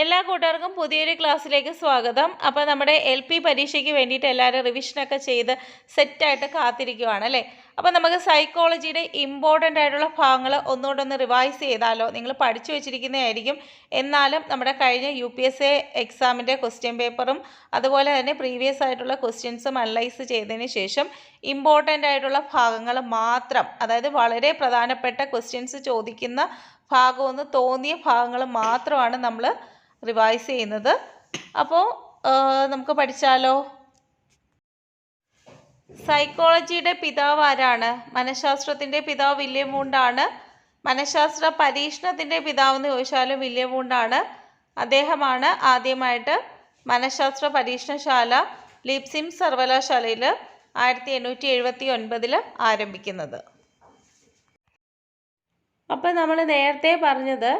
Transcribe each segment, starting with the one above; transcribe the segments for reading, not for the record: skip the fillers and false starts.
എല്ലാ കൂട്ടുകാർക്കും പുതിയൊരു ക്ലാസ്സിലേക്ക് സ്വാഗതം. അപ്പോൾ നമ്മുടെ LP പരീക്ഷയ്ക്ക് വേണ്ടിയിട്ട് എല്ലാവരും റിവിഷനൊക്കെ ചെയ്ത് സെറ്റായിട്ട് കാത്തിരിക്കുവാണ് അല്ലേ. അപ്പോൾ നമുക്ക് സൈക്കോളജിയുടെ ഇമ്പോർട്ടൻ്റ് ആയിട്ടുള്ള ഭാഗങ്ങൾ ഒന്നുകൂടെ റിവൈസ് ചെയ്താലോ. നിങ്ങൾ പഠിച്ചു വെച്ചിരിക്കുന്നതായിരിക്കും, എന്നാലും നമ്മുടെ കഴിഞ്ഞ UPSC എക്സാമിൻ്റെ ക്വസ്റ്റ്യൻ പേപ്പറും അതുപോലെ തന്നെ പ്രീവിയസ് ആയിട്ടുള്ള ക്വസ്റ്റ്യൻസും അനലൈസ് ചെയ്തതിന് ശേഷം ഇമ്പോർട്ടൻ്റ് ആയിട്ടുള്ള ഭാഗങ്ങൾ മാത്രം, അതായത് വളരെ പ്രധാനപ്പെട്ട ക്വസ്റ്റ്യൻസ് ചോദിക്കുന്ന ഭാഗമെന്ന് തോന്നിയ ഭാഗങ്ങൾ മാത്രമാണ് നമ്മൾ റിവൈസ് ചെയ്യുന്നത്. അപ്പോൾ നമുക്ക് പഠിച്ചാലോ. സൈക്കോളജിയുടെ പിതാവ് ആരാണ്? മനഃശാസ്ത്രത്തിൻ്റെ പിതാവ് വില്യം വൂണ്ടാണ്. മനഃശാസ്ത്ര പരീക്ഷണത്തിൻ്റെ പിതാവെന്ന് ചോദിച്ചാലും വില്യം വൂണ്ടാണ്. അദ്ദേഹമാണ് ആദ്യമായിട്ട് മനഃശാസ്ത്ര പരീക്ഷണശാല ലീപ്സിഗ് സർവകലാശാലയിൽ 1879 ആരംഭിക്കുന്നത്. അപ്പം നമ്മൾ നേരത്തെ പറഞ്ഞത്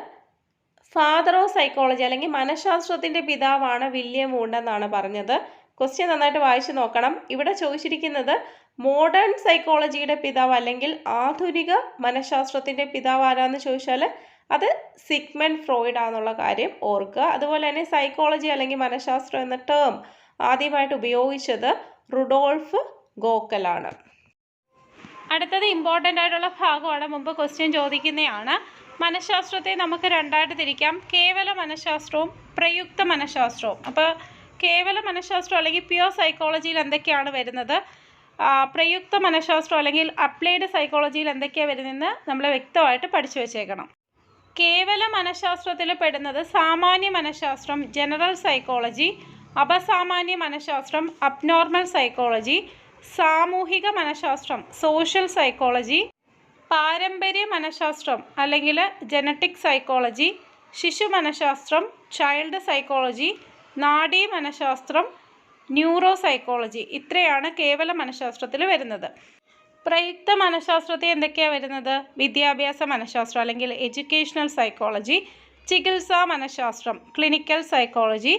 ഫാദർ ഓഫ് സൈക്കോളജി അല്ലെങ്കിൽ മനഃശാസ്ത്രത്തിൻ്റെ പിതാവാണ് വില്യം വൂണ്ട് എന്നാണ് പറഞ്ഞത്. ക്വസ്റ്റ്യൻ നന്നായിട്ട് വായിച്ചു നോക്കണം. ഇവിടെ ചോദിച്ചിരിക്കുന്നത് മോഡേൺ സൈക്കോളജിയുടെ പിതാവ് അല്ലെങ്കിൽ ആധുനിക മനഃശാസ്ത്രത്തിൻ്റെ പിതാവ് ആരാന്ന് ചോദിച്ചാൽ അത് സിഗ്മണ്ട് ഫ്രോയിഡ് ആണെന്നുള്ള കാര്യം ഓർക്കുക. അതുപോലെ തന്നെ സൈക്കോളജി അല്ലെങ്കിൽ മനഃശാസ്ത്രം എന്ന ടേം ആദ്യമായിട്ട് ഉപയോഗിച്ചത് റുഡോൾഫ് ഗോക്കലാണ്. അടുത്തത് ഇമ്പോർട്ടൻ്റ് ആയിട്ടുള്ള ഭാഗമാണ്, മുമ്പ് ക്വസ്റ്റ്യൻ ചോദിക്കുന്നതാണ്. മനഃശാസ്ത്രത്തെ നമുക്ക് രണ്ടായിട്ട് തിരിക്കാം, കേവല മനഃശാസ്ത്രവും പ്രയുക്ത മനഃശാസ്ത്രവും. അപ്പോൾ കേവല മനഃശാസ്ത്രം അല്ലെങ്കിൽ പ്യുവർ സൈക്കോളജിയിൽ എന്തൊക്കെയാണ് വരുന്നത്, പ്രയുക്ത മനഃശാസ്ത്രം അല്ലെങ്കിൽ അപ്ലൈഡ് സൈക്കോളജിയിൽ എന്തൊക്കെയാണ് വരുന്നതെന്ന് നമ്മൾ വ്യക്തമായിട്ട് പഠിച്ചു വെച്ചേക്കണം. കേവല മനഃശാസ്ത്രത്തിൽ പെടുന്നത് സാമാന്യ മനഃശാസ്ത്രം ജനറൽ സൈക്കോളജി, അപസാമാന്യ മനഃശാസ്ത്രം അബ്നോർമൽ സൈക്കോളജി, സാമൂഹിക മനഃശാസ്ത്രം സോഷ്യൽ സൈക്കോളജി, പാരമ്പര്യ മനഃശാസ്ത്രം അല്ലെങ്കിൽ ജനറ്റിക് സൈക്കോളജി, ശിശു മനഃശാസ്ത്രം ചൈൽഡ് സൈക്കോളജി, നാഡീ മനഃശാസ്ത്രം ന്യൂറോ സൈക്കോളജി. ഇത്രയാണ് കേവല മനഃശാസ്ത്രത്തിൽ വരുന്നത്. പ്രയുക്ത മനഃശാസ്ത്രത്തിൽ എന്തൊക്കെയാണ് വരുന്നത്, വിദ്യാഭ്യാസ മനഃശാസ്ത്രം അല്ലെങ്കിൽ എഡ്യൂക്കേഷണൽ സൈക്കോളജി, ചികിത്സാ മനഃശാസ്ത്രം ക്ലിനിക്കൽ സൈക്കോളജി,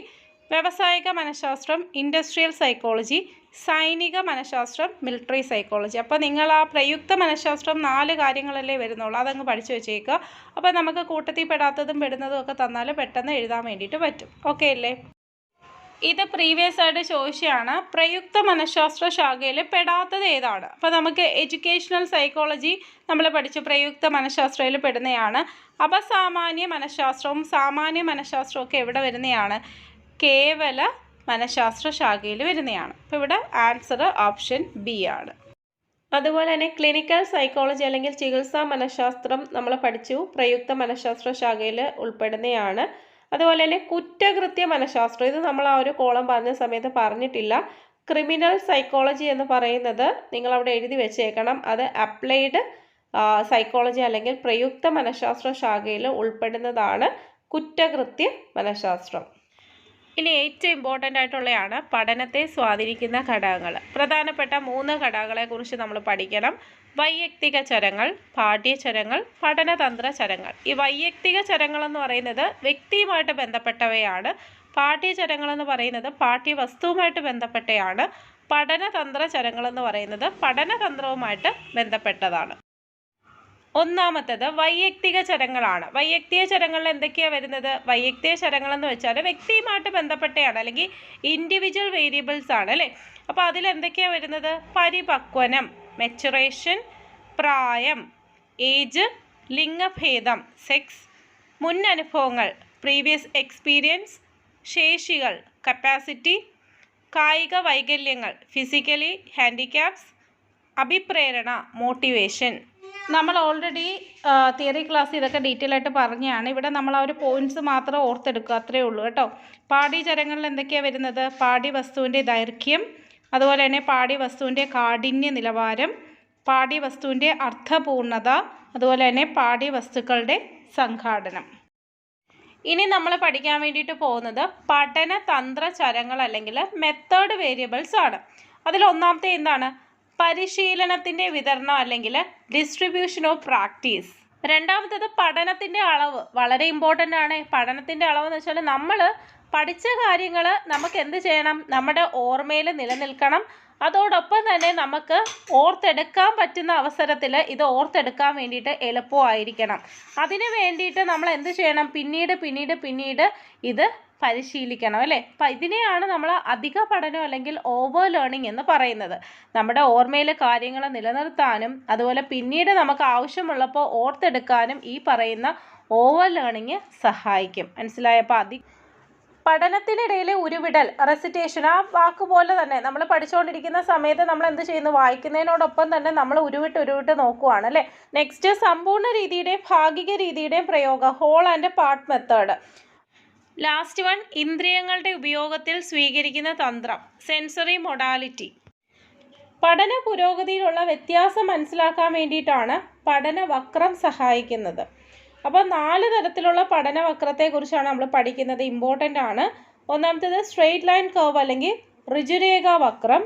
വ്യാവസായിക മനഃശാസ്ത്രം ഇൻഡസ്ട്രിയൽ സൈക്കോളജി, സൈനിക മനഃശാസ്ത്രം മിലിറ്ററി സൈക്കോളജി. അപ്പോൾ നിങ്ങൾ ആ പ്രയുക്ത മനഃശാസ്ത്രം 4 കാര്യങ്ങളല്ലേ വരുന്നുള്ളൂ, അതങ്ങ് പഠിച്ചു വെച്ചേക്കുക. അപ്പോൾ നമുക്ക് കൂട്ടത്തിൽ പെടാത്തതും പെടുന്നതും ഒക്കെ തന്നാൽ പെട്ടെന്ന് എഴുതാൻ വേണ്ടിയിട്ട് പറ്റും. ഓക്കെ അല്ലേ. ഇത് പ്രീവിയസ് ആയിട്ട് ചോദിച്ചതാണ്. പ്രയുക്ത മനഃശാസ്ത്ര ശാഖയിൽ പെടാത്തത് ഏതാണ്? അപ്പോൾ നമുക്ക് എഡ്യൂക്കേഷണൽ സൈക്കോളജി നമ്മൾ പഠിച്ചു, പ്രയുക്ത മനഃശാസ്ത്രയിൽ പെടുന്നതാണ്. അപസാമാന്യ മനഃശാസ്ത്രവും സാമാന്യ മനഃശാസ്ത്രവും ഒക്കെ എവിടെ വരുന്നതാണ്? കേവല മനഃശാസ്ത്ര ശാഖയിൽ വരുന്നതാണ്. അപ്പോൾ ഇവിടെ ആൻസർ ഓപ്ഷൻ ബി ആണ്. അതുപോലെ തന്നെ ക്ലിനിക്കൽ സൈക്കോളജി അല്ലെങ്കിൽ ചികിത്സാ മനഃശാസ്ത്രം നമ്മൾ പഠിച്ചു, പ്രയുക്ത മനഃശാസ്ത്ര ശാഖയിൽ ഉൾപ്പെടുന്നതാണ്. അതുപോലെ തന്നെ കുറ്റകൃത്യ മനഃശാസ്ത്രം, ഇത് നമ്മൾ ആ ഒരു കോളം പറഞ്ഞ സമയത്ത് പറഞ്ഞിട്ടില്ല. ക്രിമിനൽ സൈക്കോളജി എന്ന് പറയുന്നത് നിങ്ങളവിടെ എഴുതി വെച്ചേക്കണം, അത് അപ്ലൈഡ് സൈക്കോളജി അല്ലെങ്കിൽ പ്രയുക്ത മനഃശാസ്ത്ര ശാഖയിൽ ഉൾപ്പെടുന്നതാണ് കുറ്റകൃത്യ മനഃശാസ്ത്രം. ഇനി ഏറ്റവും ഇമ്പോർട്ടൻ്റ് ആയിട്ടുള്ളതാണ് പഠനത്തെ സ്വാധീനിക്കുന്ന ഘടകങ്ങൾ. പ്രധാനപ്പെട്ട 3 ഘടകങ്ങളെക്കുറിച്ച് നമ്മൾ പഠിക്കണം. വൈയക്തിക ചരങ്ങൾ, പാഠ്യചരങ്ങൾ, പഠനതന്ത്ര ചരങ്ങൾ. ഈ വൈയക്തിക ചരങ്ങളെന്ന് പറയുന്നത് വ്യക്തിയുമായിട്ട് ബന്ധപ്പെട്ടവയാണ്. പാഠ്യചരങ്ങളെന്ന് പറയുന്നത് പാഠ്യവസ്തുവുമായിട്ട് ബന്ധപ്പെട്ടയാണ്. പഠനതന്ത്ര ചരങ്ങളെന്ന് പറയുന്നത് പഠനതന്ത്രവുമായിട്ട് ബന്ധപ്പെട്ടതാണ്. ഒന്നാമത്തേത് വൈയക്തിക ചരങ്ങളാണ്. വൈയക്തിക ചരങ്ങളിൽ എന്തൊക്കെയാണ് വരുന്നത്? വൈയക്തിക ചരങ്ങളെന്ന് വെച്ചാൽ വ്യക്തിയുമായിട്ട് ബന്ധപ്പെട്ടയാണ് അല്ലെങ്കിൽ ഇൻഡിവിജ്വൽ വേരിയബിൾസ് ആണ് അല്ലേ. അപ്പോൾ അതിലെന്തൊക്കെയാണ് വരുന്നത്? പരിപക്വനം മെച്ചുറേഷൻ, പ്രായം ഏജ്, ലിംഗഭേദം സെക്സ്, മുൻ അനുഭവങ്ങൾ പ്രീവിയസ് എക്സ്പീരിയൻസ്, ശേഷികൾ കപ്പാസിറ്റി, കായിക വൈകല്യങ്ങൾ ഫിസിക്കലി ഹാൻഡിക്യാപ്സ്, അഭിപ്രേരണ മോട്ടിവേഷൻ. നമ്മൾ ഓൾറെഡി തിയറി ക്ലാസ് ഇതൊക്കെ ഡീറ്റെയിൽ ആയിട്ട് പറഞ്ഞതാണ്. ഇവിടെ നമ്മൾ ആ ഒരു പോയിന്റ്സ് മാത്രം ഓർത്തെടുക്കുക, അത്രയേ ഉള്ളൂ കേട്ടോ. പാഠ്യചരങ്ങളിൽ എന്തൊക്കെയാണ് വരുന്നത്? പാഠ്യവസ്തുവിൻ്റെ ദൈർഘ്യം, അതുപോലെ തന്നെ പാഠ്യവസ്തുവിൻ്റെ കാഠിന്യ നിലവാരം, പാഠ്യവസ്തുവിൻ്റെ അർത്ഥപൂർണത, അതുപോലെ തന്നെ പാഠ്യവസ്തുക്കളുടെ സംഘാടനം. ഇനി നമ്മൾ പഠിക്കാൻ വേണ്ടിയിട്ട് പോകുന്നത് പഠനതന്ത്ര ചരങ്ങൾ അല്ലെങ്കിൽ മെത്തേഡ് വേരിയബിൾസ് ആണ്. അതിൽ ഒന്നാമത്തെ എന്താണ്? പരിശീലനത്തിൻ്റെ വിതരണം അല്ലെങ്കിൽ ഡിസ്ട്രിബ്യൂഷൻ ഓഫ് പ്രാക്ടീസ്. രണ്ടാമത്തേത് പഠനത്തിൻ്റെ അളവ്, വളരെ ഇമ്പോർട്ടൻ്റ് ആണ്. പഠനത്തിൻ്റെ അളവെന്ന് വെച്ചാൽ നമ്മൾ പഠിച്ച കാര്യങ്ങൾ നമുക്ക് എന്ത് ചെയ്യണം? നമ്മുടെ ഓർമ്മയിൽ നിലനിൽക്കണം. അതോടൊപ്പം തന്നെ നമുക്ക് ഓർത്തെടുക്കാൻ പറ്റുന്ന അവസരത്തിൽ ഇത് ഓർത്തെടുക്കാൻ വേണ്ടിയിട്ട് എളുപ്പമായിരിക്കണം. അതിന് വേണ്ടിയിട്ട് നമ്മൾ എന്ത് ചെയ്യണം? പിന്നീട് ഇത് പരിശീലിക്കണം അല്ലേ? അപ്പം ഇതിനെയാണ് നമ്മൾ അധിക പഠനം അല്ലെങ്കിൽ ഓവർ ലേണിംഗ് എന്ന് പറയുന്നത്. നമ്മുടെ ഓർമ്മയിൽ കാര്യങ്ങൾ നിലനിർത്താനും അതുപോലെ പിന്നീട് നമുക്ക് ആവശ്യമുള്ളപ്പോൾ ഓർത്തെടുക്കാനും ഈ പറയുന്ന ഓവർ ലേണിംഗ് സഹായിക്കും. മനസ്സിലായപ്പോൾ പഠനത്തിനിടയിലെ ഉരുവിടൽ, റെസിറ്റേഷൻ, ആ വാക്കുപോലെ തന്നെ നമ്മൾ പഠിച്ചുകൊണ്ടിരിക്കുന്ന സമയത്ത് നമ്മൾ എന്ത് ചെയ്യുന്നു? വായിക്കുന്നതിനോടൊപ്പം തന്നെ നമ്മൾ ഉരുവിട്ട് നോക്കുവാണ് അല്ലേ? നെക്സ്റ്റ്, സമ്പൂർണ്ണ രീതിയുടെയും ഭാഗിക രീതിയുടെയും പ്രയോഗം, whole and part method. Last one, ഇന്ദ്രിയങ്ങളുടെ ഉപയോഗത്തിൽ സ്വീകരിക്കുന്ന തന്ത്രം, സെൻസറി മൊഡാലിറ്റി. പഠന പുരോഗതിയിലുള്ള വ്യത്യാസം മനസ്സിലാക്കാൻ വേണ്ടിയിട്ടാണ് പഠനവക്രം സഹായിക്കുന്നത്. അപ്പോൾ 4 തരത്തിലുള്ള പഠനവക്രത്തെക്കുറിച്ചാണ് നമ്മൾ പഠിക്കുന്നത്. ഇമ്പോർട്ടൻ്റ് ആണ്. ഒന്നാമത്തേത് സ്ട്രെയിറ്റ് ലൈൻ കർവ് അല്ലെങ്കിൽ ഋജുരേഖ വക്രം.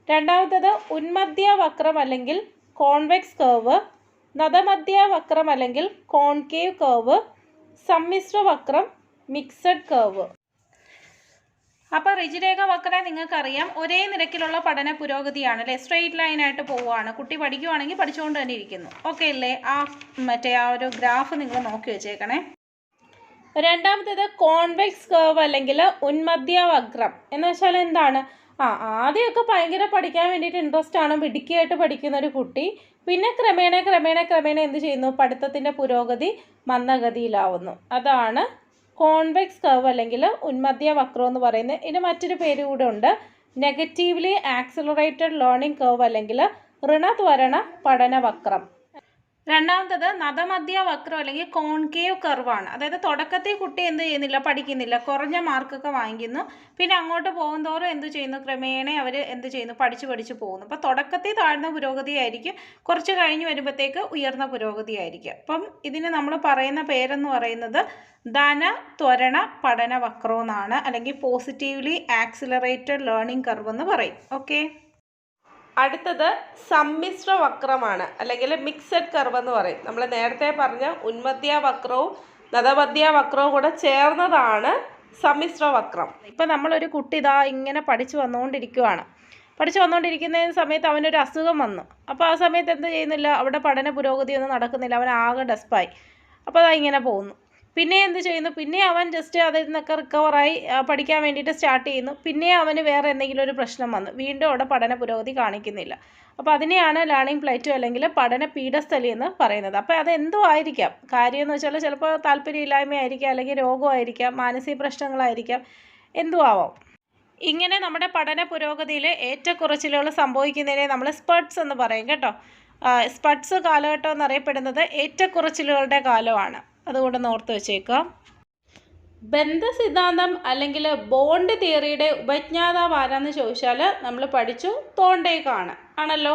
രണ്ടാമത്തേത് ഉന്മധ്യ വക്രം അല്ലെങ്കിൽ കോൺവെക്സ് കർവ്. നദമധ്യ വക്രം അല്ലെങ്കിൽ കോൺകേവ് കർവ്. സമ്മിശ്ര വക്രം, മിക്സഡ് കർവ്. അപ്പോൾ ഋജുരേഖ വക്രം നിങ്ങൾക്കറിയാം, ഒരേ നിരക്കിലുള്ള പഠന പുരോഗതിയാണ് അല്ലേ? സ്ട്രെയിറ്റ് ലൈനായിട്ട് പോവുകയാണ്. കുട്ടി പഠിക്കുവാണെങ്കിൽ പഠിച്ചുകൊണ്ട് തന്നെ ഇരിക്കുന്നു. ഓക്കെ അല്ലേ? ആ ഒരു ഗ്രാഫ് നിങ്ങൾ നോക്കി വെച്ചേക്കണേ. രണ്ടാമത്തേത് കോൺവെക്സ് കർവ് അല്ലെങ്കിൽ ഉന്മധ്യ വക്രം എന്ന് വെച്ചാൽ എന്താണ്? ആദ്യമൊക്കെ ഭയങ്കര പഠിക്കാൻ വേണ്ടിയിട്ട് ഇൻട്രസ്റ്റ് ആണ്, മിടുക്കിയായിട്ട് പഠിക്കുന്ന ഒരു കുട്ടി. പിന്നെ ക്രമേണ എന്ത് ചെയ്യുന്നു? പഠിത്തത്തിൻ്റെ പുരോഗതി മന്ദഗതിയിലാവുന്നു. അതാണ് കോൺവെക്സ് കർവ് അല്ലെങ്കിൽ ഉന്മധ്യ വക്രം എന്ന് പറയുന്നത്. ഇതിന് മറ്റൊരു പേര് കൂടെ ഉണ്ട്, നെഗറ്റീവ്ലി ആക്സിലറേറ്റഡ് ലേണിംഗ് കർവ് അല്ലെങ്കിൽ ഋണത്വരണ പഠനവക്രം. രണ്ടാമത്തത് നദമധ്യ വക്രം അല്ലെങ്കിൽ കോൺകേവ് കർവാണ്. അതായത് തുടക്കത്തിൽ കുട്ടി എന്ത് ചെയ്യുന്നില്ല? പഠിക്കുന്നില്ല, കുറഞ്ഞ മാർക്കൊക്കെ വാങ്ങിക്കുന്നു. പിന്നെ അങ്ങോട്ട് പോകുന്തോറും എന്ത് ചെയ്യുന്നു? ക്രമേണ അവർ എന്ത് ചെയ്യുന്നു? പഠിച്ച് പോകുന്നു. അപ്പോൾ തുടക്കത്തിൽ താഴ്ന്ന പുരോഗതിയായിരിക്കും, കുറച്ച് കഴിഞ്ഞ് വരുമ്പോഴത്തേക്ക് ഉയർന്ന പുരോഗതിയായിരിക്കും. അപ്പം ഇതിന് നമ്മൾ പറയുന്ന പേരെന്ന് പറയുന്നത് ധനത്വരണ പഠനവക്രം എന്നാണ്, അല്ലെങ്കിൽ പോസിറ്റീവ്ലി ആക്സിലറേറ്റഡ് ലേണിംഗ് കർവ് എന്ന് പറയും. ഓക്കെ, അടുത്തത് സമ്മിശ്ര വക്രമാണ് അല്ലെങ്കിൽ മിക്സഡ് കർവ് എന്ന് പറയും. നമ്മൾ നേരത്തെ പറഞ്ഞ ഉന്മധ്യ വക്രവും നദമധ്യ വക്രവും കൂടെ ചേർന്നതാണ് സമ്മിശ്ര വക്രം. ഇപ്പം നമ്മളൊരു കുട്ടി ഇങ്ങനെ പഠിച്ചു വന്നുകൊണ്ടിരിക്കുന്ന സമയത്ത് അവനൊരു അസുഖം വന്നു. അപ്പോൾ ആ സമയത്ത് എന്ത് ചെയ്യുന്നില്ല? അവിടെ പഠന പുരോഗതിയൊന്നും നടക്കുന്നില്ല, അവൻ ആകെ ഡെസ്പായി. അപ്പോൾ ഇങ്ങനെ പോകുന്നു. പിന്നെ എന്ത് ചെയ്യുന്നു? പിന്നെ അവൻ ജസ്റ്റ് അതിൽ നിന്നൊക്കെ റിക്കവറായി പഠിക്കാൻ വേണ്ടിയിട്ട് സ്റ്റാർട്ട് ചെയ്യുന്നു. പിന്നെ അവന് വേറെ എന്തെങ്കിലും ഒരു പ്രശ്നം വന്നു, വീണ്ടും അവിടെ പഠന പുരോഗതി കാണിക്കുന്നില്ല. അപ്പോൾ അതിനെയാണ് ലേണിംഗ് പ്ലേറ്റോ അല്ലെങ്കിൽ പഠന പീഠസ്ഥലി എന്ന് പറയുന്നത്. അപ്പോൾ അതെന്തോ ആയിരിക്കാം. കാര്യം എന്ന് വെച്ചാൽ ചിലപ്പോൾ താല്പര്യമില്ലായ്മയായിരിക്കാം, അല്ലെങ്കിൽ രോഗമായിരിക്കാം, മാനസിക പ്രശ്നങ്ങളായിരിക്കാം, എന്തോ ആവാം. ഇങ്ങനെ നമ്മുടെ പഠന പുരോഗതിയിൽ ഏറ്റക്കുറച്ചിലുകൾ സംഭവിക്കുന്നതിനെ നമ്മൾ സ്പർട്സ് എന്ന് പറയും കേട്ടോ. സ്പർട്സ് കാലഘട്ടം എന്നറിയപ്പെടുന്നത് ഏറ്റക്കുറച്ചിലുകളുടെ കാലമാണ്. അതുകൊണ്ട് ഓർത്ത് വെച്ചേക്കാം. ബന്ധസിദ്ധാന്തം അല്ലെങ്കിൽ ബോണ്ട് തിയറിയുടെ ഉപജ്ഞാതാവ് ആരാന്ന് ചോദിച്ചാൽ നമ്മൾ പഠിച്ചു, തോണ്ടേക്കാണ് ആണല്ലോ.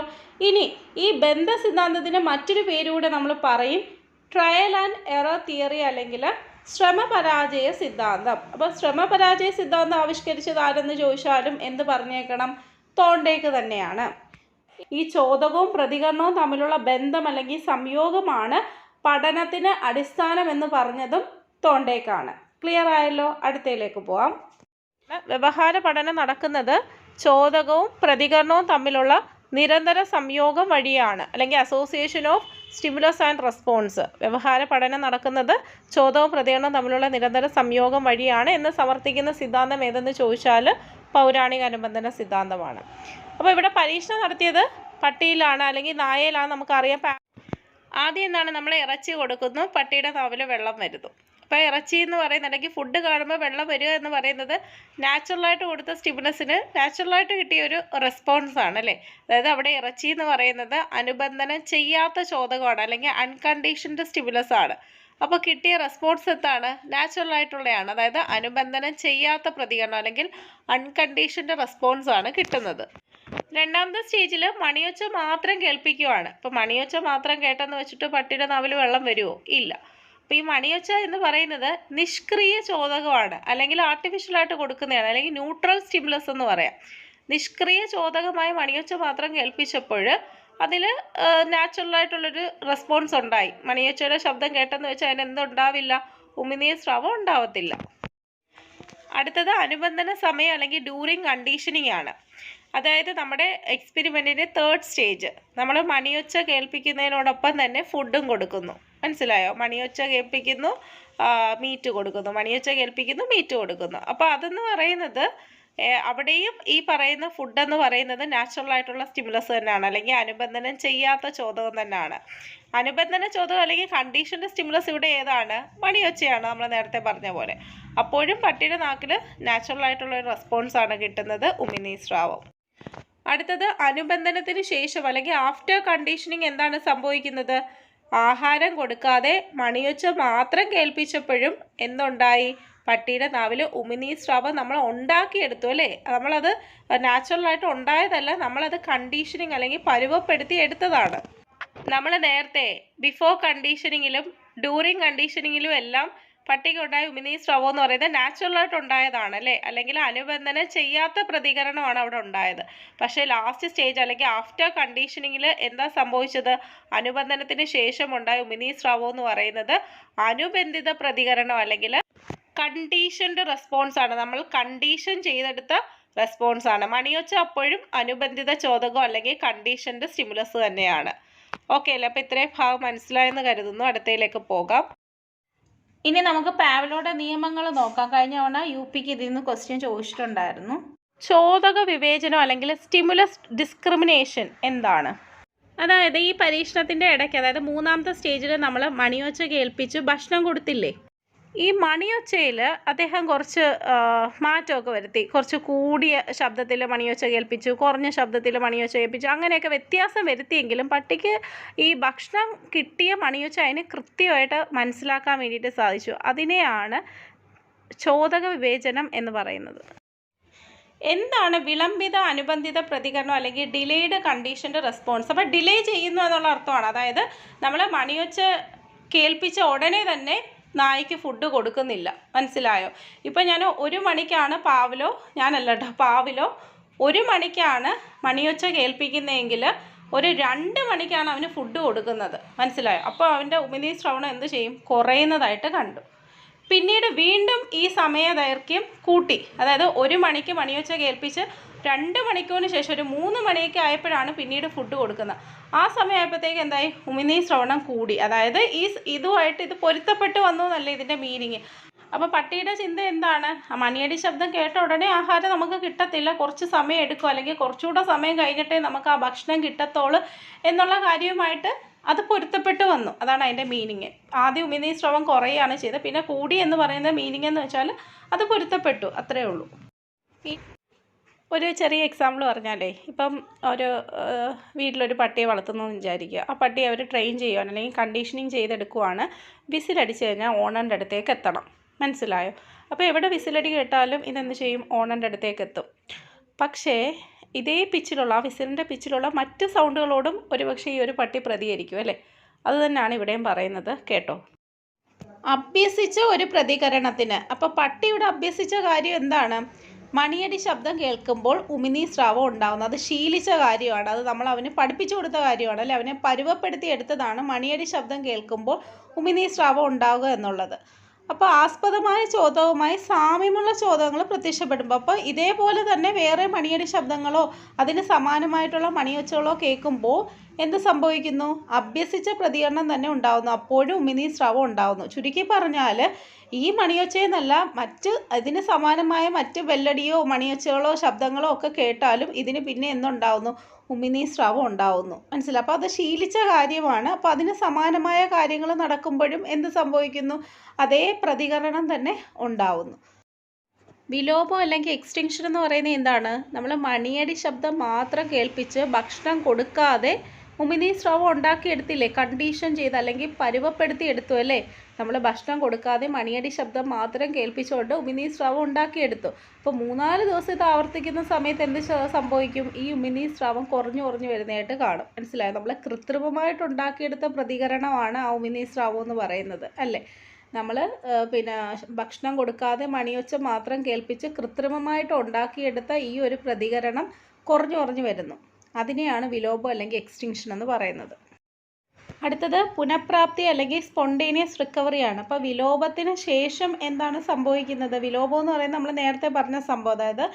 ഇനി ഈ ബന്ധസിദ്ധാന്തത്തിന് മറ്റൊരു പേരുകൂടെ നമ്മൾ പറയും, ട്രയൽ ആൻഡ് എറർ തിയറി അല്ലെങ്കിൽ ശ്രമപരാജയ സിദ്ധാന്തം. അപ്പോൾ ശ്രമപരാജയ സിദ്ധാന്തം ആവിഷ്കരിച്ചത് ആരെന്ന് ചോദിച്ചാലും എന്ത് പറഞ്ഞേക്കണം? തോണ്ടേക്ക് തന്നെയാണ്. ഈ ചോദകവും പ്രതികരണവും തമ്മിലുള്ള ബന്ധം അല്ലെങ്കിൽ സംയോഗമാണ് പഠനത്തിന് അടിസ്ഥാനം എന്ന് പറഞ്ഞതും തോണ്ടേക്കാണ്. ക്ലിയർ ആയല്ലോ? അടുത്തയിലേക്ക് പോവാം. വ്യവഹാര പഠനം നടക്കുന്നത് ചോദകവും പ്രതികരണവും തമ്മിലുള്ള നിരന്തര സംയോഗം വഴിയാണ്, അല്ലെങ്കിൽ association of stimulus and response. വ്യവഹാര പഠനം നടക്കുന്നത് ചോദകവും പ്രതികരണവും തമ്മിലുള്ള നിരന്തര സംയോഗം വഴിയാണ് എന്ന് സമർത്ഥിക്കുന്ന സിദ്ധാന്തം ഏതെന്ന് ചോദിച്ചാൽ പൗരാണിക അനുബന്ധന സിദ്ധാന്തമാണ്. അപ്പോൾ ഇവിടെ പരീക്ഷണം നടത്തിയത് പട്ടിയിലാണ് അല്ലെങ്കിൽ നായയിലാണ്, നമുക്കറിയാം. ആദ്യം എന്താണ്? നമ്മൾ ഇറച്ചി കൊടുക്കുന്നു, പട്ടിയുടെ നാവിൽ വെള്ളം വരുന്നു. അപ്പോൾ ഇറച്ചി എന്ന് പറയുന്നത്, അല്ലെങ്കിൽ ഫുഡ് കാണുമ്പോൾ വെള്ളം വരിക എന്ന് പറയുന്നത് നാച്ചുറലായിട്ട് കൊടുത്ത സ്റ്റിമുലസിന് നാച്ചുറലായിട്ട് കിട്ടിയ ഒരു റെസ്പോൺസാണ് അല്ലേ? അതായത് അവിടെ ഇറച്ചി എന്ന് പറയുന്നത് അനുബന്ധനം ചെയ്യാത്ത ചോദകമാണ്, അല്ലെങ്കിൽ അൺകണ്ടീഷൻഡ് സ്റ്റിമുലസ് ആണ്. അപ്പോൾ കിട്ടിയ റെസ്പോൺസ് എന്താണ്? നാച്ചുറലായിട്ടുള്ളതാണ്. അതായത് അനുബന്ധനം ചെയ്യാത്ത പ്രതികരണം അല്ലെങ്കിൽ അൺകണ്ടീഷൻഡ് റെസ്പോൺസ് ആണ് കിട്ടുന്നത്. രണ്ടാമത്തെ സ്റ്റേജിൽ മണിയൊച്ച മാത്രം കേൾപ്പിക്കുകയാണ്. ഇപ്പോൾ മണിയൊച്ച മാത്രം കേട്ടെന്ന് വെച്ചിട്ട് പട്ടിയുടെ നാവിൽ വെള്ളം വരുമോ? ഇല്ല. അപ്പോൾ ഈ മണിയൊച്ച എന്ന് പറയുന്നത് നിഷ്ക്രിയ ചോദകമാണ്, അല്ലെങ്കിൽ ആർട്ടിഫിഷ്യലായിട്ട് കൊടുക്കുന്നതാണ്, അല്ലെങ്കിൽ ന്യൂട്രൽ സ്റ്റിമുലസ് എന്ന് പറയാം. നിഷ്ക്രിയ ചോദകമായി മണിയൊച്ച മാത്രം കേൾപ്പിച്ചപ്പോൾ അതിൽ നാച്ചുറലായിട്ടുള്ളൊരു റെസ്പോൺസ് ഉണ്ടായി. മണിയൊച്ചയുടെ ശബ്ദം കേട്ടെന്ന് വെച്ചാൽ അതിനെന്തുണ്ടാവില്ല? ഉമിനീർ സ്രാവം ഉണ്ടാവത്തില്ല. അടുത്തത് അനുബന്ധന സമയം അല്ലെങ്കിൽ ഡ്യൂറിങ് കണ്ടീഷനിങ് ആണ്. അതായത് നമ്മുടെ എക്സ്പെരിമെൻറ്റിൻ്റെ തേർഡ് സ്റ്റേജ് നമ്മൾ മണിയൊച്ച കേൾപ്പിക്കുന്നതിനോടൊപ്പം തന്നെ ഫുഡും കൊടുക്കുന്നു. മനസ്സിലായോ? മണിയൊച്ച കേൾപ്പിക്കുന്നു, മീറ്റ് കൊടുക്കുന്നു, മണിയൊച്ച കേൾപ്പിക്കുന്നു, മീറ്റ് കൊടുക്കുന്നു. അപ്പോൾ അതെന്ന് പറയുന്നത് അവിടെയും ഈ പറയുന്ന ഫുഡെന്ന് പറയുന്നത് നാച്ചുറൽ ആയിട്ടുള്ള സ്റ്റിമുലസ് തന്നെയാണ്, അല്ലെങ്കിൽ അനുബന്ധനം ചെയ്യാത്ത ചോദകം തന്നെയാണ്. അനുബന്ധന ചോദകം അല്ലെങ്കിൽ കണ്ടീഷൻ്റെ സ്റ്റിമുലസ് ഇവിടെ ഏതാണ്? മണിയൊച്ചയാണ്, നമ്മൾ നേരത്തെ പറഞ്ഞ പോലെ. അപ്പോഴും പട്ടിയുടെ നാക്കിൽ നാച്ചുറൽ ആയിട്ടുള്ള ഒരു റെസ്പോൺസാണ് കിട്ടുന്നത്, ഉമിനീസ്രാവം. അടുത്തത് അനുബന്ധനത്തിന് ശേഷം അല്ലെങ്കിൽ ആഫ്റ്റർ കണ്ടീഷനിങ് എന്താണ് സംഭവിക്കുന്നത്? ആഹാരം കൊടുക്കാതെ മണിയൊച്ച മാത്രം കേൾപ്പിച്ചപ്പോഴും എന്തുണ്ടായി? പട്ടിയുടെ നാവിൽ ഉമിനീസ്രാവം നമ്മൾ ഉണ്ടാക്കിയെടുത്തു അല്ലേ? നമ്മളത് നാച്ചുറലായിട്ട് ഉണ്ടായതല്ല, നമ്മളത് കണ്ടീഷനിങ് അല്ലെങ്കിൽ പരുവപ്പെടുത്തി എടുത്തതാണ്. നമ്മൾ നേരത്തെ ബിഫോർ കണ്ടീഷനിങ്ങിലും ഡ്യൂറിങ് കണ്ടീഷനിങ്ങിലും എല്ലാം പട്ടിക്കുണ്ടായ ഉമിനീസ്രാവം എന്ന് പറയുന്നത് നാച്ചുറലായിട്ട് ഉണ്ടായതാണ് അല്ലേ? അല്ലെങ്കിൽ അനുബന്ധനം ചെയ്യാത്ത പ്രതികരണമാണ് അവിടെ ഉണ്ടായത്. പക്ഷേ ലാസ്റ്റ് സ്റ്റേജ് അല്ലെങ്കിൽ ആഫ്റ്റർ കണ്ടീഷനിങ്ങിൽ എന്താ സംഭവിച്ചത്? അനുബന്ധനത്തിന് ശേഷം ഉണ്ടായ ഉമിനീസ്രാവം എന്ന് പറയുന്നത് അനുബന്ധിത പ്രതികരണം അല്ലെങ്കിൽ കണ്ടീഷൻഡ് റെസ്പോൺസ് ആണ്. നമ്മൾ കണ്ടീഷൻ ചെയ്തെടുത്ത റെസ്പോൺസ് ആണ്. മണിയൊച്ച അപ്പോഴും അനുബന്ധിത ചോദകം അല്ലെങ്കിൽ കണ്ടീഷൻഡ് സ്റ്റിമുലസ് തന്നെയാണ്. ഓക്കെ അല്ലേ? അപ്പോൾ ഇത്രയും ഭാഗം മനസ്സിലായെന്ന് കരുതുന്നു. അടുത്തയിലേക്ക് പോകാം. ഇനി നമുക്ക് പാവ്ലോയുടെ നിയമങ്ങൾ നോക്കാം. കഴിഞ്ഞ തവണ UPക്ക് ഇതിൽ നിന്ന് ക്വസ്റ്റ്യൻ ചോദിച്ചിട്ടുണ്ടായിരുന്നു. ചോദക വിവേചനം അല്ലെങ്കിൽ സ്റ്റിമുലസ് ഡിസ്ക്രിമിനേഷൻ എന്താണ്? അതായത് ഈ പരീക്ഷണത്തിൻ്റെ ഇടയ്ക്ക്, അതായത് മൂന്നാമത്തെ സ്റ്റേജിൽ നമ്മൾ മണിയൊച്ച കേൾപ്പിച്ച് ഭക്ഷണം കൊടുത്തില്ലേ? ഈ മണിയൊച്ചയിൽ അദ്ദേഹം കുറച്ച് മാറ്റമൊക്കെ വരുത്തി. കുറച്ച് കൂടിയ ശബ്ദത്തിൽ മണിയൊച്ച കേൾപ്പിച്ചു, കുറഞ്ഞ ശബ്ദത്തിൽ മണിയൊച്ച കേൾപ്പിച്ചു, അങ്ങനെയൊക്കെ വ്യത്യാസം വരുത്തിയെങ്കിലും പട്ടിക്ക് ഈ ഭക്ഷണം കിട്ടിയ മണിയൊച്ച അതിന് കൃത്യമായിട്ട് മനസ്സിലാക്കാൻ വേണ്ടിയിട്ട് സാധിച്ചു. അതിനെയാണ് ചോദക വിവേചനം എന്ന് പറയുന്നത്. എന്താണ് വിളംബിത അനുബന്ധിത പ്രതികരണം അല്ലെങ്കിൽ ഡിലേഡ് കണ്ടീഷൻ്റെ റെസ്പോൺസ്? അപ്പോൾ ഡിലേ ചെയ്യുന്നു എന്നുള്ള അർത്ഥമാണ്. അതായത് നമ്മൾ മണിയൊച്ച കേൾപ്പിച്ച ഉടനെ തന്നെ നായ്ക്ക് ഫുഡ് കൊടുക്കുന്നില്ല. മനസ്സിലായോ? ഇപ്പം ഞാൻ 1 മണിക്കാണ് പാവ്ലോ 1 മണിക്കാണ് മണിയൊച്ച കേൾപ്പിക്കുന്നതെങ്കിൽ ഒരു 2 മണിക്കാണ് അവന് ഫുഡ് കൊടുക്കുന്നത്. മനസ്സിലായോ? അപ്പോൾ അവൻ്റെ ഉമിനീസ്രവണം എന്ത് ചെയ്യും? കുറയുന്നതായിട്ട് കണ്ടു. പിന്നീട് വീണ്ടും ഈ സമയദൈർഘ്യം കൂട്ടി. അതായത് 1 മണിക്ക് മണിയൊച്ച കേൾപ്പിച്ച് 2 മണിക്കൂറിന് ശേഷം ഒരു 3 മണിയൊക്കെ ആയപ്പോഴാണ് പിന്നീട് ഫുഡ് കൊടുക്കുന്നത്. ആ സമയമായപ്പോഴത്തേക്ക് എന്തായി? ഉമിനീസ്രവണം കൂടി. അതായത് ഇതുമായിട്ട് ഇത് പൊരുത്തപ്പെട്ട് വന്നു എന്നല്ല ഇതിൻ്റെ മീനിങ്. അപ്പോൾ പട്ടിയുടെ ചിന്ത എന്താണ്? മണിയടി ശബ്ദം കേട്ട ഉടനെ ആഹാരം നമുക്ക് കിട്ടത്തില്ല, കുറച്ച് സമയം എടുക്കും, അല്ലെങ്കിൽ കുറച്ചുകൂടെ സമയം കഴിഞ്ഞിട്ടേ നമുക്ക് ആ ഭക്ഷണം കിട്ടത്തുള്ളൂ എന്നുള്ള കാര്യവുമായിട്ട് അത് പൊരുത്തപ്പെട്ട് വന്നു. അതാണ് അതിൻ്റെ മീനിങ്. ആദ്യം ഉമിനീസ്രവം കുറയുകയാണ് ചെയ്തത്, പിന്നെ കൂടി എന്ന് പറയുന്ന മീനിങ് എന്ന് വെച്ചാൽ അത് പൊരുത്തപ്പെട്ടു, അത്രയേ ഉള്ളൂ. ഒരു ചെറിയ എക്സാമ്പിൾ പറഞ്ഞാലേ, ഇപ്പം ഒരു വീട്ടിലൊരു പട്ടിയെ വളർത്തുന്നു എന്ന് വിചാരിക്കുക. ആ പട്ടിയെ അവർ ട്രെയിൻ ചെയ്യുകയാണ് അല്ലെങ്കിൽ കണ്ടീഷനിങ് ചെയ്തെടുക്കുവാണ്. വിസിലടിച്ച് കഴിഞ്ഞാൽ ഓണറിൻ്റെ അടുത്തേക്ക് എത്തണം. മനസ്സിലായോ? അപ്പോൾ എവിടെ വിസിലടി കേട്ടാലും ഇതെന്ത് ചെയ്യും? ഓണറിൻ്റെ അടുത്തേക്ക് എത്തും. പക്ഷേ ഇതേ പിച്ചിലുള്ള, ആ വിസിലിൻ്റെ പിച്ചിലുള്ള മറ്റ് സൗണ്ടുകളോടും ഒരുപക്ഷെ ഈ ഒരു പട്ടി പ്രതികരിക്കും അല്ലേ? അത് തന്നെയാണ് ഇവിടെയും പറയുന്നത്. കേട്ടോ, അഭ്യസിച്ച ഒരു പ്രതികരണത്തിന്. അപ്പോൾ പട്ടിയുടെ അഭ്യസിച്ച കാര്യം എന്താണ്? മണിയടി ശബ്ദം കേൾക്കുമ്പോൾ ഉമിനീസ്രാവം ഉണ്ടാകുന്നത്. അത് ശീലിച്ച കാര്യമാണ്, അത് നമ്മൾ അവന് പഠിപ്പിച്ചു കൊടുത്ത കാര്യമാണ് അല്ലെ? അവനെ പരുവപ്പെടുത്തി എടുത്തതാണ് മണിയടി ശബ്ദം കേൾക്കുമ്പോൾ ഉമിനീസ്രാവം ഉണ്ടാവുക എന്നുള്ളത്. അപ്പോൾ ആസ്പദമായ ചോദകവുമായി സാമ്യമുള്ള ചോദകങ്ങൾ പ്രത്യക്ഷപ്പെടുമ്പോൾ, അപ്പോൾ ഇതേപോലെ തന്നെ വേറെ മണിയടി ശബ്ദങ്ങളോ അതിന് സമാനമായിട്ടുള്ള മണിയൊച്ചകളോ കേൾക്കുമ്പോൾ എന്ത് സംഭവിക്കുന്നു? അഭ്യസിച്ച പ്രതികരണം തന്നെ ഉണ്ടാകുന്നു. അപ്പോഴും ഉമിനീസ്രാവം ഉണ്ടാകുന്നു. ചുരുക്കി പറഞ്ഞാൽ ഈ മണിയൊച്ചയെന്നല്ല, ഇതിന് സമാനമായ മറ്റ് ബെല്ലടിയോ മണിയൊച്ചകളോ ശബ്ദങ്ങളോ ഒക്കെ കേട്ടാലും ഇതിന് പിന്നെ എന്തുണ്ടാവുന്നു? ഉമിനീസ്രാവം ഉണ്ടാവുന്നു. മനസ്സിലായി? അപ്പോൾ അത് ശീലിച്ച കാര്യമാണ്. അപ്പോൾ അതിന് സമാനമായ കാര്യങ്ങൾ നടക്കുമ്പോഴും എന്ത് സംഭവിക്കുന്നു? അതേ പ്രതികരണം തന്നെ ഉണ്ടാവുന്നു. വിലോപം അല്ലെങ്കിൽ എക്സ്റ്റിങ്ഷൻ എന്ന് പറയുന്നത് എന്താണ്? നമ്മൾ മണിയടി ശബ്ദം മാത്രം കേൾപ്പിച്ച് ഭക്ഷണം കൊടുക്കാതെ ഉമിനീസ്രാവം ഉണ്ടാക്കിയെടുത്തില്ലേ? കണ്ടീഷൻ ചെയ്ത് അല്ലെങ്കിൽ പരുവപ്പെടുത്തി എടുത്തു അല്ലേ? നമ്മൾ ഭക്ഷണം കൊടുക്കാതെ മണിയടി ശബ്ദം മാത്രം കേൾപ്പിച്ചുകൊണ്ട് ഉമിനീസ്രാവം ഉണ്ടാക്കിയെടുത്തു. അപ്പോൾ 3-4 ദിവസം ഇത് ആവർത്തിക്കുന്ന സമയത്ത് എന്ത് സംഭവിക്കും? ഈ ഉമിനീസ്രാവം കുറഞ്ഞു വരുന്നതായിട്ട് കാണും. മനസ്സിലായോ? നമ്മൾ കൃത്രിമമായിട്ട് ഉണ്ടാക്കിയെടുത്ത പ്രതികരണമാണ് ആ ഉമിനീസ്രാവം എന്ന് പറയുന്നത് അല്ലേ? നമ്മൾ ഭക്ഷണം കൊടുക്കാതെ മണിയൊച്ച മാത്രം കേൾപ്പിച്ച് കൃത്രിമമായിട്ട് ഉണ്ടാക്കിയെടുത്ത ഈ ഒരു പ്രതികരണം കുറഞ്ഞു വരുന്നു. അതിനെയാണ് വിലോപം അല്ലെങ്കിൽ എക്സ്റ്റിങ്ഷൻ എന്ന് പറയുന്നത്. അടുത്തത് പുനഃപ്രാപ്തി അല്ലെങ്കിൽ സ്പോണ്ടേനിയസ് റിക്കവറിയാണ്. അപ്പോൾ വിലോപത്തിന് ശേഷം എന്താണ് സംഭവിക്കുന്നത്? വിലോപം എന്ന് പറയുന്നത് നമ്മൾ നേരത്തെ പറഞ്ഞ സംഭവം, അതായത്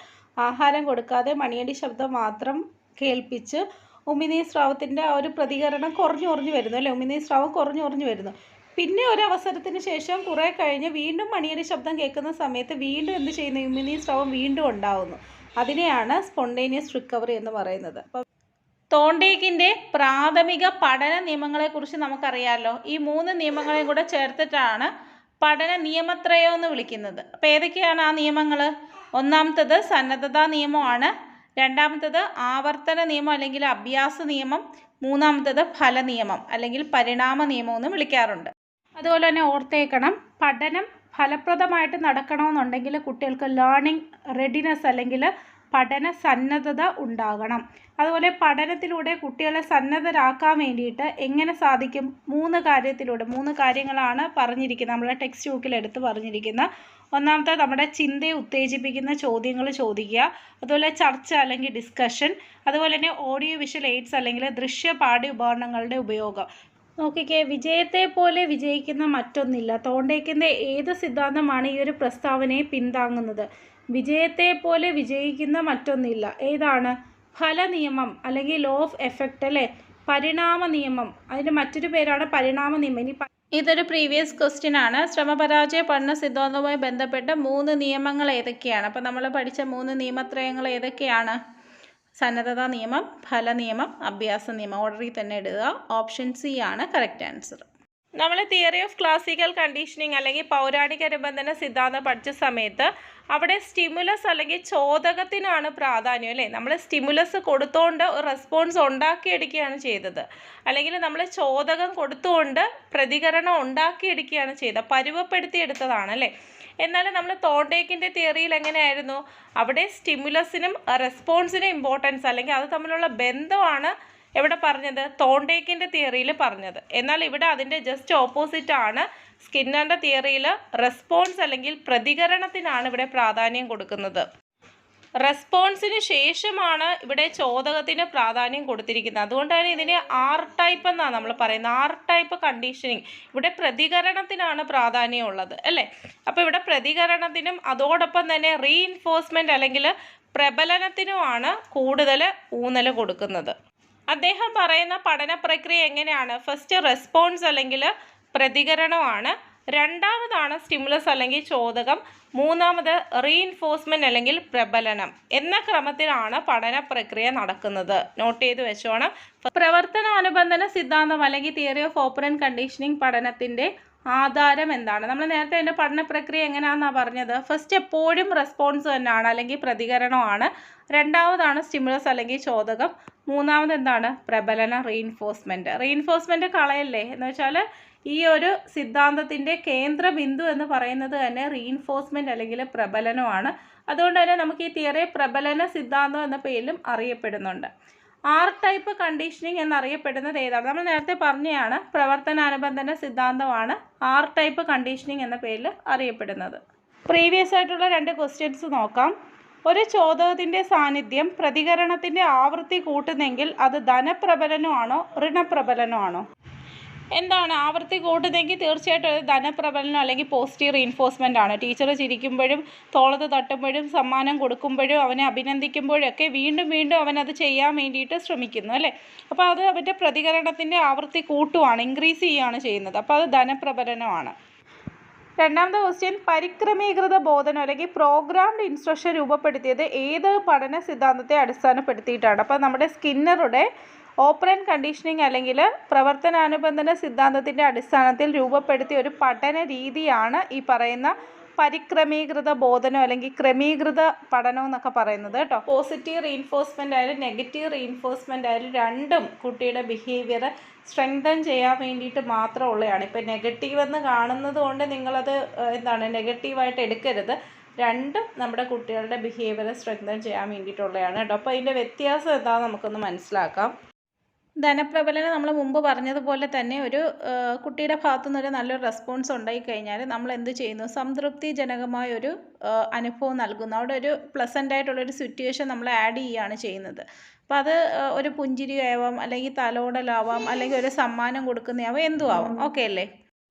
ആഹാരം കൊടുക്കാതെ മണിയടി ശബ്ദം മാത്രം കേൾപ്പിച്ച് ഉമിനീർ സ്രാവത്തിൻ്റെ ആ ഒരു പ്രതികരണം കുറഞ്ഞു വരുന്നു അല്ലേ, ഉമിനീർ സ്രാവം കുറഞ്ഞു വരുന്നു. പിന്നെ ഒരു അവസരത്തിന് ശേഷം കുറേ കഴിഞ്ഞ് വീണ്ടും മണിയടി ശബ്ദം കേൾക്കുന്ന സമയത്ത് വീണ്ടും എന്ത് ചെയ്യുന്നു? ഉമിനീർ സ്രാവം വീണ്ടും ഉണ്ടാവുന്നു. അതിനെയാണ് സ്പോണ്ടേനിയസ് റിക്കവറി എന്ന് പറയുന്നത്. അപ്പോൾ തോണ്ടേക്കിൻ്റെ പ്രാഥമിക പഠന നിയമങ്ങളെക്കുറിച്ച് നമുക്കറിയാമല്ലോ. ഈ 3 നിയമങ്ങളെയും കൂടെ ചേർത്തിട്ടാണ് പഠന നിയമത്രയം എന്ന് വിളിക്കുന്നത്. അപ്പോൾ ഏതൊക്കെയാണ് ആ നിയമങ്ങൾ? ഒന്നാമത്തത് സന്നദ്ധതാ നിയമമാണ്, രണ്ടാമത്തത് ആവർത്തന നിയമം അല്ലെങ്കിൽ അഭ്യാസ നിയമം, മൂന്നാമത്തത് ഫല നിയമം അല്ലെങ്കിൽ പരിണാമ നിയമം എന്ന് വിളിക്കാറുണ്ട്. അതുപോലെ തന്നെ ഓർത്തേക്കണം, പഠനം ഫലപ്രദമായിട്ട് നടക്കണമെന്നുണ്ടെങ്കിൽ കുട്ടികൾക്ക് ലേണിംഗ് റെഡിനെസ് അല്ലെങ്കിൽ പഠന സന്നദ്ധത ഉണ്ടാകണം. അതുപോലെ പഠനത്തിലൂടെ കുട്ടികളെ സന്നദ്ധരാക്കാൻ വേണ്ടിയിട്ട് എങ്ങനെ സാധിക്കും? 3 കാര്യങ്ങളാണ് പറഞ്ഞിരിക്കുന്നത്, നമ്മുടെ ടെക്സ്റ്റ് ബുക്കിൽ എടുത്ത് പറഞ്ഞിരിക്കുന്ന. ഒന്നാമത്തെ നമ്മുടെ ചിന്തയെ ഉത്തേജിപ്പിക്കുന്ന ചോദ്യങ്ങൾ ചോദിക്കുക, അതുപോലെ ചർച്ച അല്ലെങ്കിൽ ഡിസ്കഷൻ, അതുപോലെ തന്നെ ഓഡിയോ വിഷ്വൽ എയ്ഡ്സ് അല്ലെങ്കിൽ ദൃശ്യ പാഠ്യ ഉപകരണങ്ങളുടെ ഉപയോഗം. നോക്കിക്കേ, വിജയത്തെ പോലെ വിജയിക്കുന്ന മറ്റൊന്നില്ല. തോണ്ടേക്കിൻ്റെ ഏത് സിദ്ധാന്തമാണ് ഈ ഒരു പ്രസ്താവനയെ പിന്താങ്ങുന്നത്? വിജയത്തെ പോലെ വിജയിക്കുന്ന മറ്റൊന്നില്ല. ഏതാണ്? ഫല നിയമം അല്ലെങ്കിൽ ലോ ഓഫ് എഫക്റ്റ് അല്ലേ, പരിണാമ നിയമം. അതിൻ്റെ മറ്റൊരു പേരാണ് പരിണാമ നിയമം. ഇതൊരു പ്രീവിയസ് ക്വസ്റ്റ്യൻ ആണ്. ശ്രമപരാജയ പഠന സിദ്ധാന്തവുമായി ബന്ധപ്പെട്ട 3 നിയമങ്ങൾ ഏതൊക്കെയാണ്? അപ്പോൾ നമ്മൾ പഠിച്ച 3 നിയമത്രയങ്ങൾ ഏതൊക്കെയാണ്? സന്നദ്ധതാ നിയമം, ഫല നിയമം, അഭ്യാസ നിയമം. ഓർഡറിൽ തന്നെ ഇടുക. ഓപ്ഷൻ സി ആണ് കറക്റ്റ് ആൻസർ. നമ്മൾ തിയറി ഓഫ് ക്ലാസിക്കൽ കണ്ടീഷനിങ് അല്ലെങ്കിൽ പൗരാണിക നിബന്ധന സിദ്ധാന്തം പഠിച്ച സമയത്ത് അവിടെ സ്റ്റിമുലസ് അല്ലെങ്കിൽ ചോദകത്തിനാണ് പ്രാധാന്യം അല്ലേ. നമ്മൾ സ്റ്റിമുലസ് കൊടുത്തുകൊണ്ട് ഒരു റെസ്പോൺസ് ഉണ്ടാക്കിയെടുക്കുകയാണ് ചെയ്തത്, അല്ലെങ്കിൽ നമ്മൾ ചോദകം കൊടുത്തുകൊണ്ട് പ്രതികരണം ഉണ്ടാക്കിയെടുക്കുകയാണ് ചെയ്തത്, പരുവപ്പെടുത്തിയെടുത്തതാണ് അല്ലേ. എന്നാൽ നമ്മൾ തോണ്ടേക്കിൻ്റെ തിയറിയിൽ എങ്ങനെയായിരുന്നു? അവിടെ സ്റ്റിമുലസിനും റെസ്പോൺസിനും ഇമ്പോർട്ടൻസ് അല്ലെങ്കിൽ അത് തമ്മിലുള്ള ബന്ധമാണ് എവിടെ പറഞ്ഞത്? തോണ്ടേക്കിൻ്റെ തിയറിയിൽ പറഞ്ഞത്. എന്നാൽ ഇവിടെ അതിൻ്റെ ജസ്റ്റ് ഓപ്പോസിറ്റ് ആണ്. സ്കിന്നറിൻ്റെ തിയറിയിൽ റെസ്പോൺസ് അല്ലെങ്കിൽ പ്രതികരണത്തിനാണ് ഇവിടെ പ്രാധാന്യം കൊടുക്കുന്നത്. റെസ്പോൺസിന് ശേഷമാണ് ഇവിടെ ചോദകത്തിന് പ്രാധാന്യം കൊടുത്തിരിക്കുന്നത്. അതുകൊണ്ടാണ് ഇതിനെ ആർ ടൈപ്പ് എന്നാണ് നമ്മൾ പറയുന്നത്. R type conditioning. ഇവിടെ പ്രതികരണത്തിനാണ് പ്രാധാന്യമുള്ളത് അല്ലേ. അപ്പോൾ ഇവിടെ പ്രതികരണത്തിനും അതോടൊപ്പം തന്നെ റീഇൻഫോഴ്സ്മെൻറ്റ് അല്ലെങ്കിൽ പ്രബലനത്തിനുമാണ് കൂടുതൽ ഊന്നൽ കൊടുക്കുന്നത്. അദ്ദേഹം പറയുന്ന പഠന പ്രക്രിയ എങ്ങനെയാണ്? ഫസ്റ്റ് റെസ്പോൺസ് അല്ലെങ്കിൽ പ്രതികരണമാണ്, രണ്ടാമതാണ് സ്റ്റിമുലസ് അല്ലെങ്കിൽ ചോദകം, മൂന്നാമത് റീഇൻഫോഴ്സ്മെൻറ്റ് അല്ലെങ്കിൽ പ്രബലനം എന്ന ക്രമത്തിലാണ് പഠന പ്രക്രിയ നടക്കുന്നത്. നോട്ട് ചെയ്ത് വെച്ചോണം. പ്രവർത്തനാനുബന്ധന സിദ്ധാന്തം അല്ലെങ്കിൽ തിയറി ഓഫ് ഓപ്പറന്റ് കണ്ടീഷനിങ് പഠനത്തിൻ്റെ ആധാരം എന്താണ്? നമ്മൾ നേരത്തെ അതിൻ്റെ പഠന പ്രക്രിയ എങ്ങനെയാണെന്നാണ് പറഞ്ഞത്. ഫസ്റ്റ് എപ്പോഴും റെസ്പോൺസ് തന്നെയാണ് അല്ലെങ്കിൽ പ്രതികരണമാണ്, രണ്ടാമതാണ് സ്റ്റിമുലസ് അല്ലെങ്കിൽ ചോദകം, മൂന്നാമത് എന്താണ്? പ്രബലനം, റീഇൻഫോഴ്സ്മെൻറ്റ് കളയല്ലേ. എന്ന് വെച്ചാൽ ഈ ഒരു സിദ്ധാന്തത്തിൻ്റെ കേന്ദ്ര ബിന്ദു എന്ന് പറയുന്നത് തന്നെ റീഇൻഫോഴ്സ്മെൻറ്റ് അല്ലെങ്കിൽ പ്രബലനമാണ്. അതുകൊണ്ട് തന്നെ നമുക്ക് ഈ തിയറി പ്രബലന സിദ്ധാന്തം എന്ന പേരിലും അറിയപ്പെടുന്നുണ്ട്. ആർ ടൈപ്പ് കണ്ടീഷനിങ് എന്നറിയപ്പെടുന്നത് ഏതാണ്? നമ്മൾ നേരത്തെ പറഞ്ഞതാണ്, പ്രവർത്തനാനുബന്ധന സിദ്ധാന്തമാണ് ആർ ടൈപ്പ് കണ്ടീഷനിങ് എന്ന പേരിൽ അറിയപ്പെടുന്നത്. പ്രീവിയസ് ആയിട്ടുള്ള 2 ക്വസ്റ്റ്യൻസ് നോക്കാം. ഒരു ചോദകത്തിൻ്റെ സാന്നിധ്യം പ്രതികരണത്തിൻ്റെ ആവൃത്തി കൂട്ടുന്നെങ്കിൽ അത് ധനപ്രബലനമാണോ ഋണപ്രബലനമാണോ? എന്താണ് ആവൃത്തി കൂട്ടുന്നെങ്കിൽ തീർച്ചയായിട്ടും അത് ധനപ്രബലനം അല്ലെങ്കിൽ പോസിറ്റീവ് റീഇൻഫോഴ്സ്മെൻ്റ് ആണ്. ടീച്ചർ ചിരിക്കുമ്പോഴും തോളത്ത് തട്ടുമ്പോഴും സമ്മാനം കൊടുക്കുമ്പോഴും അവനെ അഭിനന്ദിക്കുമ്പോഴും ഒക്കെ വീണ്ടും വീണ്ടും അവനത് ചെയ്യാൻ വേണ്ടിയിട്ട് ശ്രമിക്കുന്നു അല്ലേ. അപ്പോൾ അത് അവൻ്റെ പ്രതികരണത്തിൻ്റെ ആവൃത്തി കൂട്ടുവാണ്, ഇൻക്രീസ് ചെയ്യുകയാണ് ചെയ്യുന്നത്. അപ്പോൾ അത് ധനപ്രബലനമാണ്. രണ്ടാമത്തെ ക്വസ്റ്റ്യൻ, പരിക്രമീകൃത ബോധനം അല്ലെങ്കിൽ പ്രോഗ്രാംഡ് ഇൻസ്ട്രക്ഷൻ രൂപപ്പെടുത്തിയത് ഏത് പഠന സിദ്ധാന്തത്തെ അടിസ്ഥാനപ്പെടുത്തിയിട്ടാണ്? അപ്പോൾ നമ്മുടെ സ്കിന്നറുടെ ഓപ്പറന്റ് കണ്ടീഷനിങ് അല്ലെങ്കിൽ പ്രവർത്തനാനുബന്ധന സിദ്ധാന്തത്തിൻ്റെ അടിസ്ഥാനത്തിൽ രൂപപ്പെടുത്തിയ ഒരു പഠന രീതിയാണ് ഈ പറയുന്ന പരിക്രമീകൃത ബോധനം അല്ലെങ്കിൽ ക്രമീകൃത പഠനം എന്നൊക്കെ പറയുന്നത് കേട്ടോ. പോസിറ്റീവ് റീഇൻഫോഴ്സ്മെൻ്റ് ആയാലും നെഗറ്റീവ് റീഇൻഫോഴ്സ്മെൻ്റ് ആയാലും രണ്ടും കുട്ടിയുടെ ബിഹേവിയർ സ്ട്രെങ്തൻ ചെയ്യാൻ വേണ്ടിയിട്ട് മാത്രമുള്ളതാണ്. ഇപ്പം നെഗറ്റീവ് എന്ന് കാണുന്നത് കൊണ്ട് നിങ്ങളത് നെഗറ്റീവായിട്ട് എടുക്കരുത്. രണ്ടും നമ്മുടെ കുട്ടികളുടെ ബിഹേവിയർ സ്ട്രെങ്തൻ ചെയ്യാൻ വേണ്ടിയിട്ടുള്ളതാണ് കേട്ടോ. അപ്പോൾ അതിൻ്റെ വ്യത്യാസം എന്താണെന്ന് നമുക്കൊന്ന് മനസ്സിലാക്കാം. ധനപ്രബലനം നമ്മൾ മുമ്പ് പറഞ്ഞതുപോലെ തന്നെ ഒരു കുട്ടിയുടെ ഭാഗത്തു നിന്നൊരു നല്ലൊരു റെസ്പോൺസ് ഉണ്ടായിക്കഴിഞ്ഞാൽ നമ്മൾ എന്ത് ചെയ്യുന്നു? സംതൃപ്തിജനകമായൊരു അനുഭവം നൽകുന്നു. അവിടെ ഒരു പ്ലസൻ്റ് ആയിട്ടുള്ളൊരു സിറ്റുവേഷൻ നമ്മൾ ആഡ് ചെയ്യുകയാണ് ചെയ്യുന്നത്. അപ്പോൾ അത് ഒരു പുഞ്ചിരിയാവാം, അല്ലെങ്കിൽ തലോടലാവാം, അല്ലെങ്കിൽ ഒരു സമ്മാനം കൊടുക്കുന്നതാവാം, എന്തും ആവാം. ഓക്കെ അല്ലേ?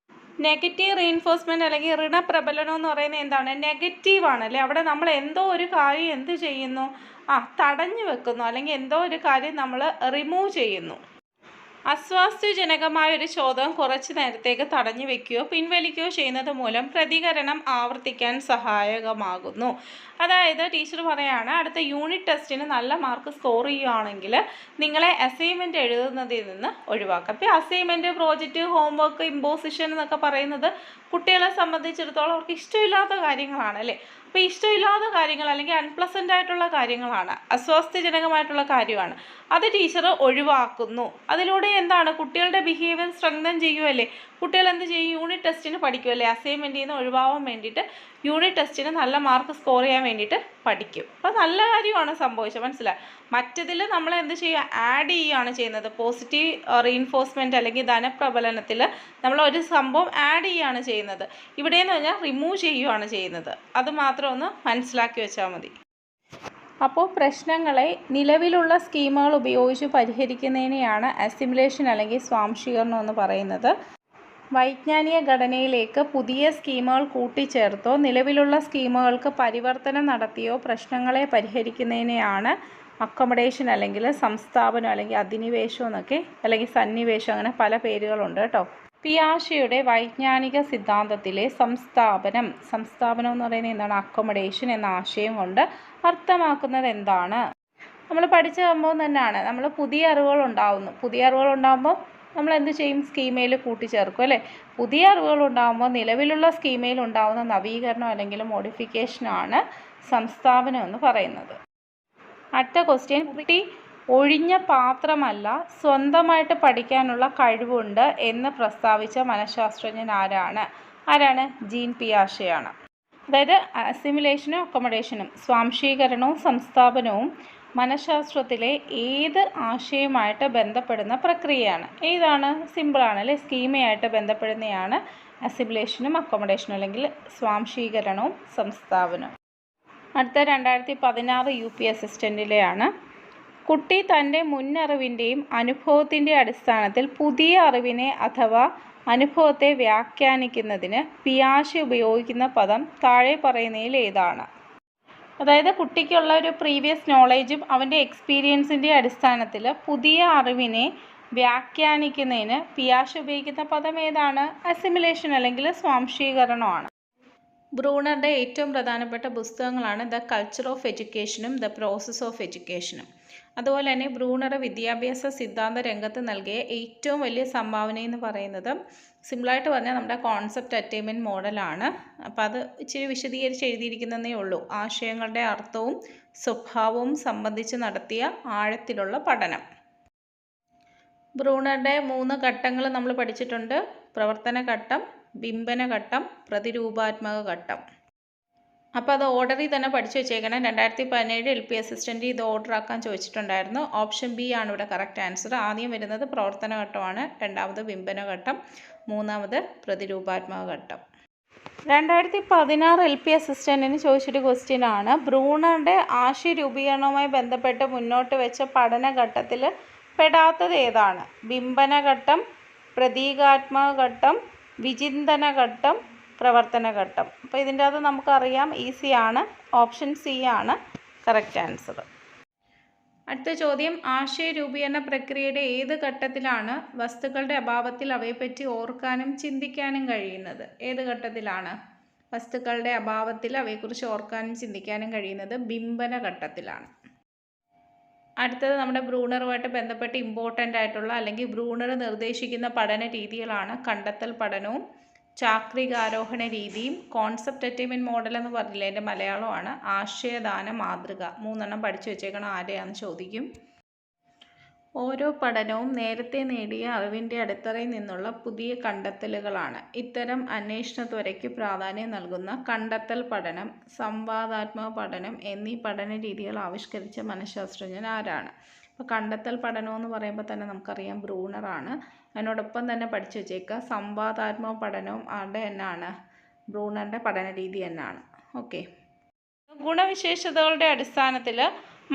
നെഗറ്റീവ് റീഇൻഫോഴ്സ്മെൻറ്റ് അല്ലെങ്കിൽ ഋണപ്രബലനം എന്ന് പറയുന്നത് എന്താണ്? നെഗറ്റീവാണ് അല്ലേ? അവിടെ നമ്മൾ എന്തോ ഒരു കാര്യം എന്ത് ചെയ്യുന്നു? തടഞ്ഞു വെക്കുന്നു, അല്ലെങ്കിൽ എന്തോ ഒരു കാര്യം നമ്മൾ റിമൂവ് ചെയ്യുന്നു. അസ്വാസ്ഥ്യജനകമായ ഒരു ചോദ്യം കുറച്ചു നേരത്തേക്ക് തടഞ്ഞു വെക്കുകയോ പിൻവലിക്കുകയോ ചെയ്യുന്നത് മൂലം പ്രതികരണം ആവർത്തിക്കാൻ സഹായകമാകുന്നു. അതായത് ടീച്ചർ പറയാണ്, അടുത്ത യൂണിറ്റ് ടെസ്റ്റിന് നല്ല മാർക്ക് സ്കോർ ചെയ്യുകയാണെങ്കിൽ നിങ്ങളെ അസൈൻമെൻറ്റ് എഴുതുന്നതിൽ നിന്ന് ഒഴിവാക്കാം. അപ്പോൾ അസൈൻമെൻറ്റ്, പ്രോജക്റ്റ്, ഹോംവർക്ക്, ഇമ്പോസിഷൻ എന്നൊക്കെ പറയുന്നത് കുട്ടികളെ സംബന്ധിച്ചിടത്തോളം അവർക്ക് ഇഷ്ടമില്ലാത്ത കാര്യങ്ങളാണ് അല്ലേ? അപ്പോൾ ഇഷ്ടമില്ലാത്ത കാര്യങ്ങൾ അല്ലെങ്കിൽ അൺപ്ലസൻ്റ് ആയിട്ടുള്ള കാര്യങ്ങളാണ്, അസ്വാസ്ഥ്യജനകമായിട്ടുള്ള കാര്യമാണ്. അത് ടീച്ചർ ഒഴിവാക്കുന്നു. അതിലൂടെ എന്താണ്? കുട്ടികളുടെ ബിഹേവിയർ സ്ട്രെങ്തൻ ചെയ്യുമല്ലേ? കുട്ടികൾ എന്ത് ചെയ്യും? യൂണിറ്റ് ടെസ്റ്റിന് പഠിക്കുമല്ലേ? അസൈൻമെൻറ്റിൽ നിന്ന് ഒഴിവാകാൻ വേണ്ടിയിട്ട് യൂണിറ്റ് ടെസ്റ്റിന് നല്ല മാർക്ക് സ്കോർ ചെയ്യാൻ വേണ്ടിയിട്ട് പഠിക്കും. അപ്പോൾ നല്ല കാര്യമാണ് സംഭവിച്ചത്, മനസ്സിലായി? മറ്റതിൽ നമ്മൾ എന്ത് ചെയ്യുക? ആഡ് ചെയ്യുകയാണ് ചെയ്യുന്നത്. പോസിറ്റീവ് റീഇൻഫോഴ്സ്മെൻറ്റ് അല്ലെങ്കിൽ ധനപ്രബലനത്തിൽ നമ്മൾ ഒരു സംഭവം ആഡ് ചെയ്യുകയാണ് ചെയ്യുന്നത്. ഇവിടെയെന്ന് പറഞ്ഞാൽ റിമൂവ് ചെയ്യുകയാണ് ചെയ്യുന്നത്. അത് മാത്രം ഒന്ന് മനസ്സിലാക്കി വെച്ചാൽ മതി. അപ്പോൾ പ്രശ്നങ്ങളെ നിലവിലുള്ള സ്കീമുകൾ ഉപയോഗിച്ച് പരിഹരിക്കുന്നതിനെയാണ് അസിമുലേഷൻ അല്ലെങ്കിൽ സ്വാംശീകരണം എന്ന് പറയുന്നത്. വൈജ്ഞാനിക ഘടനയിലേക്ക് പുതിയ സ്കീമുകൾ കൂട്ടിച്ചേർത്തോ നിലവിലുള്ള സ്കീമുകൾക്ക് പരിവർത്തനം നടത്തിയോ പ്രശ്നങ്ങളെ പരിഹരിക്കുന്നതിനെയാണ് അക്കോമഡേഷൻ അല്ലെങ്കിൽ സംസ്ഥാപനം അല്ലെങ്കിൽ അധിനിവേശം എന്നൊക്കെ, അല്ലെങ്കിൽ സന്നിവേശം, അങ്ങനെ പല പേരുകളുണ്ട് കേട്ടോ. പിയാഷെയുടെ വൈജ്ഞാനിക സിദ്ധാന്തത്തിലെ സംസ്ഥാപനം എന്ന് പറയുന്നത് എന്താണ്? അക്കോമഡേഷൻ എന്ന ആശയം കൊണ്ട് അർത്ഥമാക്കുന്നത് എന്താണ്? നമ്മൾ പഠിച്ച സംഭവം തന്നെയാണ്. നമ്മൾ പുതിയ അറിവുകൾ ഉണ്ടാകുമ്പോൾ നമ്മൾ എന്ത് ചെയ്യും? സ്കീമയിൽ കൂട്ടിച്ചേർക്കും അല്ലേ? പുതിയ അറിവുകൾ ഉണ്ടാകുമ്പോൾ നിലവിലുള്ള സ്കീമയിൽ ഉണ്ടാകുന്ന നവീകരണം അല്ലെങ്കിൽ മോഡിഫിക്കേഷനാണ് സംസ്ഥാപനം എന്ന് പറയുന്നത്. അടുത്ത ക്വസ്റ്റ്യൻ, കുട്ടി ഒഴിഞ്ഞ പാത്രമല്ല, സ്വന്തമായിട്ട് പഠിക്കാനുള്ള കഴിവുണ്ട് എന്ന് പ്രസ്താവിച്ച മനഃശാസ്ത്രജ്ഞൻ ആരാണ്? ജീൻ പിയാഷെയാണ്. അതായത് അസിമുലേഷനും അക്കോമഡേഷനും, സ്വാംശീകരണവും സംസ്ഥാപനവും മനഃശാസ്ത്രത്തിലെ ഏത് ആശയമായിട്ട് ബന്ധപ്പെടുന്ന പ്രക്രിയയാണ്? ഏതാണ്? സിമ്പിളാണ് അല്ലേ? സ്കീമയായിട്ട് ബന്ധപ്പെടുന്നതാണ് അസിമുലേഷനും അക്കോമഡേഷനും അല്ലെങ്കിൽ സ്വാംശീകരണവും സംസ്ഥാപനവും. അടുത്ത 2016 UP അസിസ്റ്റൻറ്റിലെയാണ്. കുട്ടി തൻ്റെ മുന്നറിവിൻ്റെയും അനുഭവത്തിൻ്റെ അടിസ്ഥാനത്തിൽ പുതിയ അറിവിനെ അഥവാ അനുഭവത്തെ വ്യാഖ്യാനിക്കുന്നതിന് പിയാഷെ ഉപയോഗിക്കുന്ന പദം താഴെ പറയുന്നതിൽ ഏതാണ്? അതായത് കുട്ടിക്കുള്ള ഒരു പ്രീവിയസ് നോളേജും അവൻ്റെ എക്സ്പീരിയൻസിൻ്റെ അടിസ്ഥാനത്തിൽ പുതിയ അറിവിനെ വ്യാഖ്യാനിക്കുന്നതിന് പിയാഷെ ഉപയോഗിക്കുന്ന പദം ഏതാണ്? അസിമുലേഷൻ അല്ലെങ്കിൽ സ്വാംശീകരണമാണ്. ബ്രൂണറുടെ ഏറ്റവും പ്രധാനപ്പെട്ട പുസ്തകങ്ങളാണ് ദ കൾച്ചർ ഓഫ് എഡ്യൂക്കേഷനും ദ പ്രോസസ് ഓഫ് എഡ്യൂക്കേഷനും. അതുപോലെ തന്നെ ബ്രൂണർ വിദ്യാഭ്യാസ സിദ്ധാന്ത രംഗത്ത് നൽകിയ ഏറ്റവും വലിയ സംഭാവന എന്ന് പറയുന്നത്, സിമ്പിളായിട്ട് പറഞ്ഞാൽ നമ്മുടെ കോൺസെപ്റ്റ് അറ്റൈൻമെൻറ്റ് മോഡലാണ്. അപ്പോൾ അത് ഇച്ചിരി വിശദീകരിച്ച് എഴുതിയിരിക്കുന്നതേ ഉള്ളൂ. ആശയങ്ങളുടെ അർത്ഥവും സ്വഭാവവും സംബന്ധിച്ച് നടത്തിയ ആഴത്തിലുള്ള പഠനം. ബ്രൂണറുടെ 3 ഘട്ടങ്ങൾ നമ്മൾ പഠിച്ചിട്ടുണ്ട്. പ്രവർത്തന ഘട്ടം, ബിംബന ഘട്ടം, പ്രതിരൂപാത്മക ഘട്ടം. അപ്പോൾ അത് ഓർഡറിൽ തന്നെ പഠിച്ചു വെച്ചേക്കണം. 2017 LP അസിസ്റ്റൻ്റ് ഇത് ഓർഡർ ആക്കാൻ ചോദിച്ചിട്ടുണ്ടായിരുന്നു. ഓപ്ഷൻ ബി ആണ് ഇവിടെ കറക്റ്റ് ആൻസർ. ആദ്യം വരുന്നത് പ്രവർത്തന ഘട്ടമാണ്, രണ്ടാമത് ബിംബന ഘട്ടം, മൂന്നാമത് പ്രതിരൂപാത്മക ഘട്ടം. 2016 LP അസിസ്റ്റൻറ്റിന് ചോദിച്ചൊരു ക്വസ്റ്റ്യൻ ആണ്, ബ്രൂണറുടെ ആശയ രൂപീകരണവുമായി ബന്ധപ്പെട്ട് മുന്നോട്ട് വെച്ച പഠനഘട്ടത്തിൽ പെടാത്തത് ഏതാണ്? ബിംബന ഘട്ടം, പ്രതീകാത്മക ഘട്ടം, വിചിന്തന ഘട്ടം, പ്രവർത്തന ഘട്ടം. അപ്പോൾ ഇതിൻ്റെ അത് നമുക്കറിയാം, ഈസിയാണ്. ഓപ്ഷൻ സി ആണ് കറക്റ്റ് ആൻസർ. അടുത്ത ചോദ്യം, ആശയ രൂപീകരണ പ്രക്രിയയുടെ ഏത് ഘട്ടത്തിലാണ് വസ്തുക്കളുടെ അഭാവത്തിൽ അവയെപ്പറ്റി ഓർക്കാനും ചിന്തിക്കാനും കഴിയുന്നത്? ഏത് ഘട്ടത്തിലാണ് വസ്തുക്കളുടെ അഭാവത്തിൽ അവയെക്കുറിച്ച് ഓർക്കാനും ചിന്തിക്കാനും കഴിയുന്നത്? ബിംബന ഘട്ടത്തിലാണ്. അടുത്തത് നമ്മുടെ ബ്രൂണറുമായിട്ട് ബന്ധപ്പെട്ട് ഇമ്പോർട്ടൻ്റ് ആയിട്ടുള്ള അല്ലെങ്കിൽ ബ്രൂണർ നിർദ്ദേശിക്കുന്ന പഠന രീതികളാണ് കണ്ടെത്തൽ പഠനവും ചാക്രികാരോഹണ രീതിയും. കോൺസെപ്റ്റ് അറ്റൈൻമെൻറ്റ് മോഡൽ എന്ന് പറഞ്ഞില്ലേ, എൻ്റെ മലയാളമാണ്. ആശയദാന മാതൃക. 3 പഠിച്ചു വെച്ചേക്കണം, ആരെയാണെന്ന് ചോദിക്കും. ഓരോ പഠനവും നേരത്തെ നേടിയ അറിവിൻ്റെ അടിത്തറയിൽ നിന്നുള്ള പുതിയ കണ്ടെത്തലുകളാണ്. ഇത്തരം അന്വേഷണത്വരയ്ക്ക് പ്രാധാന്യം നൽകുന്ന കണ്ടെത്തൽ പഠനം, സംവാദാത്മക പഠനം എന്നീ പഠന രീതികൾ ആവിഷ്കരിച്ച മനഃശാസ്ത്രജ്ഞൻ ആരാണ്? അപ്പോൾ കണ്ടെത്തൽ പഠനം എന്ന് പറയുമ്പോൾ തന്നെ നമുക്കറിയാം ബ്രൂണറാണ്. അതിനോടൊപ്പം തന്നെ പഠിച്ചു വെച്ചേക്കുക സംവാദാത്മക പഠനവും ആരുടെ തന്നെയാണ്? ബ്രൂണറുടെ പഠന രീതി തന്നെയാണ്. ഓക്കെ. ഗുണവിശേഷതകളുടെ അടിസ്ഥാനത്തിൽ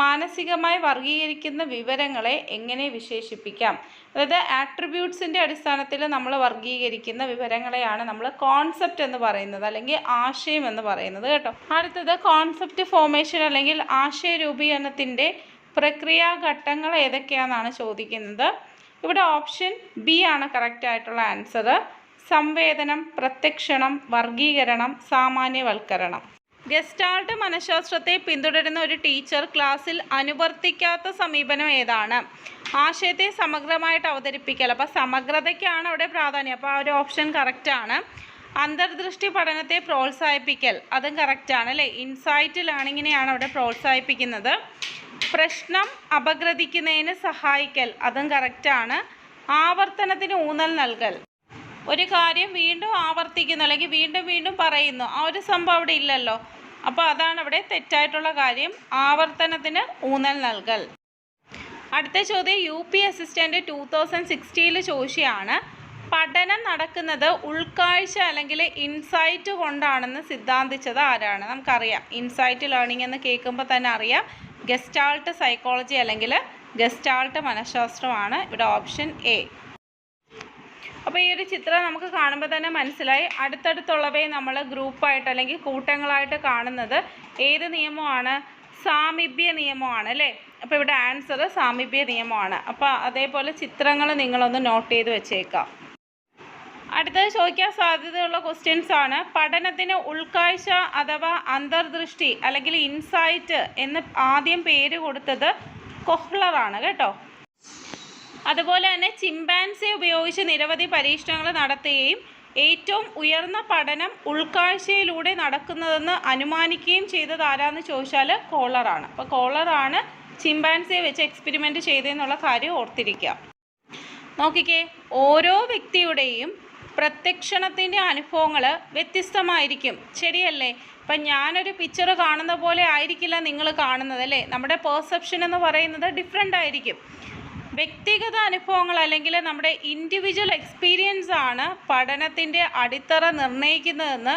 മാനസികമായി വർഗീകരിക്കുന്ന വിവരങ്ങളെ എങ്ങനെ വിശേഷിപ്പിക്കാം? അതായത് ആട്രിബ്യൂട്ട്സിൻ്റെ അടിസ്ഥാനത്തിൽ നമ്മൾ വർഗീകരിക്കുന്ന വിവരങ്ങളെയാണ് നമ്മൾ കോൺസെപ്റ്റ് എന്ന് പറയുന്നത്, അല്ലെങ്കിൽ ആശയം എന്ന് പറയുന്നത് കേട്ടോ. അടുത്തത് കോൺസെപ്റ്റ് ഫോർമേഷൻ അല്ലെങ്കിൽ ആശയ രൂപീകരണത്തിൻ്റെ പ്രക്രിയാഘട്ടങ്ങൾ ഏതൊക്കെയാണെന്നാണ് ചോദിക്കുന്നത്. ഇവിടെ ഓപ്ഷൻ ബി ആണ് കറക്റ്റ് ആയിട്ടുള്ള ആൻസർ. സംവേദനം, പ്രത്യക്ഷണം, വർഗീകരണം, സാമാന്യവൽക്കരണം. ഗസ്റ്റാൾട്ട് മനഃശാസ്ത്രത്തെ പിന്തുടരുന്ന ഒരു ടീച്ചർ ക്ലാസ്സിൽ അനുവർത്തിക്കാത്ത സമീപനം ഏതാണ്? ആശയത്തെ സമഗ്രമായിട്ട് അവതരിപ്പിക്കൽ. അപ്പോൾ സമഗ്രതയ്ക്കാണ് അവിടെ പ്രാധാന്യം. അപ്പോൾ ആ ഒരു ഓപ്ഷൻ കറക്റ്റാണ്. അന്തർദൃഷ്ടി പഠനത്തെ പ്രോത്സാഹിപ്പിക്കൽ, അതും കറക്റ്റാണ് അല്ലേ. ഇൻസൈറ്റ് ലേണിങ്ങിനെയാണ് അവിടെ പ്രോത്സാഹിപ്പിക്കുന്നത്. പ്രശ്നം അപഗ്രഥിക്കുന്നതിന് സഹായിക്കൽ, അതും കറക്റ്റാണ്. ആവർത്തനത്തിന് ഊന്നൽ നൽകൽ, ഒരു കാര്യം വീണ്ടും ആവർത്തിക്കുന്നു അല്ലെങ്കിൽ വീണ്ടും വീണ്ടും പറയുന്നു, ആ ഒരു സംഭവം അവിടെ ഇല്ലല്ലോ. അപ്പോൾ അതാണ് അവിടെ തെറ്റായിട്ടുള്ള കാര്യം, ആവർത്തനത്തിന് ഊന്നൽ നൽകൽ. അടുത്ത ചോദ്യം UP അസിസ്റ്റൻ്റ് 2016 ചോദിച്ചതാണ്. പഠനം നടക്കുന്നത് ഉൾക്കാഴ്ച അല്ലെങ്കിൽ ഇൻസൈറ്റ് കൊണ്ടാണെന്ന് സിദ്ധാന്തിച്ചത് ആരാണ്? നമുക്കറിയാം, ഇൻസൈറ്റ് ലേണിംഗ് എന്ന് കേൾക്കുമ്പോൾ തന്നെ അറിയാം, ഗസ്റ്റാൾട്ട് സൈക്കോളജി അല്ലെങ്കിൽ ഗസ്റ്റാൾട്ട് മനഃശാസ്ത്രമാണ്. ഇവിടെ ഓപ്ഷൻ എ. അപ്പോൾ ഈ ഒരു ചിത്രം നമുക്ക് കാണുമ്പോൾ തന്നെ മനസ്സിലായി, അടുത്തടുത്തുള്ളവയെ നമ്മൾ ഗ്രൂപ്പായിട്ട് അല്ലെങ്കിൽ കൂട്ടങ്ങളായിട്ട് കാണുന്നത് ഏത് നിയമമാണ്? സാമീപ്യ നിയമമാണ് അല്ലേ. അപ്പോൾ ഇവിടെ ആൻസർ സാമീപ്യ നിയമമാണ്. അപ്പോൾ അതേപോലെ ചിത്രങ്ങൾ നിങ്ങളൊന്ന് നോട്ട് ചെയ്ത് വെച്ചേക്കാം. അടുത്തത് ചോദിക്കാൻ സാധ്യതയുള്ള ക്വസ്റ്റ്യൻസ് ആണ്. പഠനത്തിന് ഉൾക്കാഴ്ച അഥവാ അന്തർദൃഷ്ടി അല്ലെങ്കിൽ ഇൻസൈറ്റ് എന്ന് ആദ്യം പേര് കൊടുത്തത് കൊഹ്ലറാണ് കേട്ടോ. അതുപോലെ തന്നെ ചിമ്പാൻസി ഉപയോഗിച്ച് നിരവധി പരീക്ഷണങ്ങൾ നടത്തുകയും ഏറ്റവും ഉയർന്ന പഠനം ഉൾക്കാഴ്ചയിലൂടെ നടക്കുന്നതെന്ന് അനുമാനിക്കുകയും ചെയ്തത് ആരാന്ന് ചോദിച്ചാൽ കോളറാണ്. അപ്പോൾ കോളറാണ് ചിമ്പാൻസിയെ വെച്ച് എക്സ്പെരിമെൻ്റ് ചെയ്തതെന്നുള്ള കാര്യം ഓർത്തിരിക്കുക. നോക്കിക്കേ, ഓരോ വ്യക്തിയുടെയും പ്രത്യക്ഷണത്തിൻ്റെ അനുഭവങ്ങൾ വ്യത്യസ്തമായിരിക്കും, ശരിയല്ലേ? ഇപ്പം ഞാനൊരു പിക്ചർ കാണുന്ന പോലെ ആയിരിക്കില്ല നിങ്ങൾ കാണുന്നത് അല്ലേ. നമ്മുടെ പെർസെപ്ഷൻ എന്ന് പറയുന്നത് ഡിഫറെൻ്റ് ആയിരിക്കും. വ്യക്തിഗത അനുഭവങ്ങൾ അല്ലെങ്കിൽ നമ്മുടെ ഇൻഡിവിജ്വൽ എക്സ്പീരിയൻസ് ആണ് പഠനത്തിൻ്റെ അടിത്തറ നിർണ്ണയിക്കുന്നതെന്ന്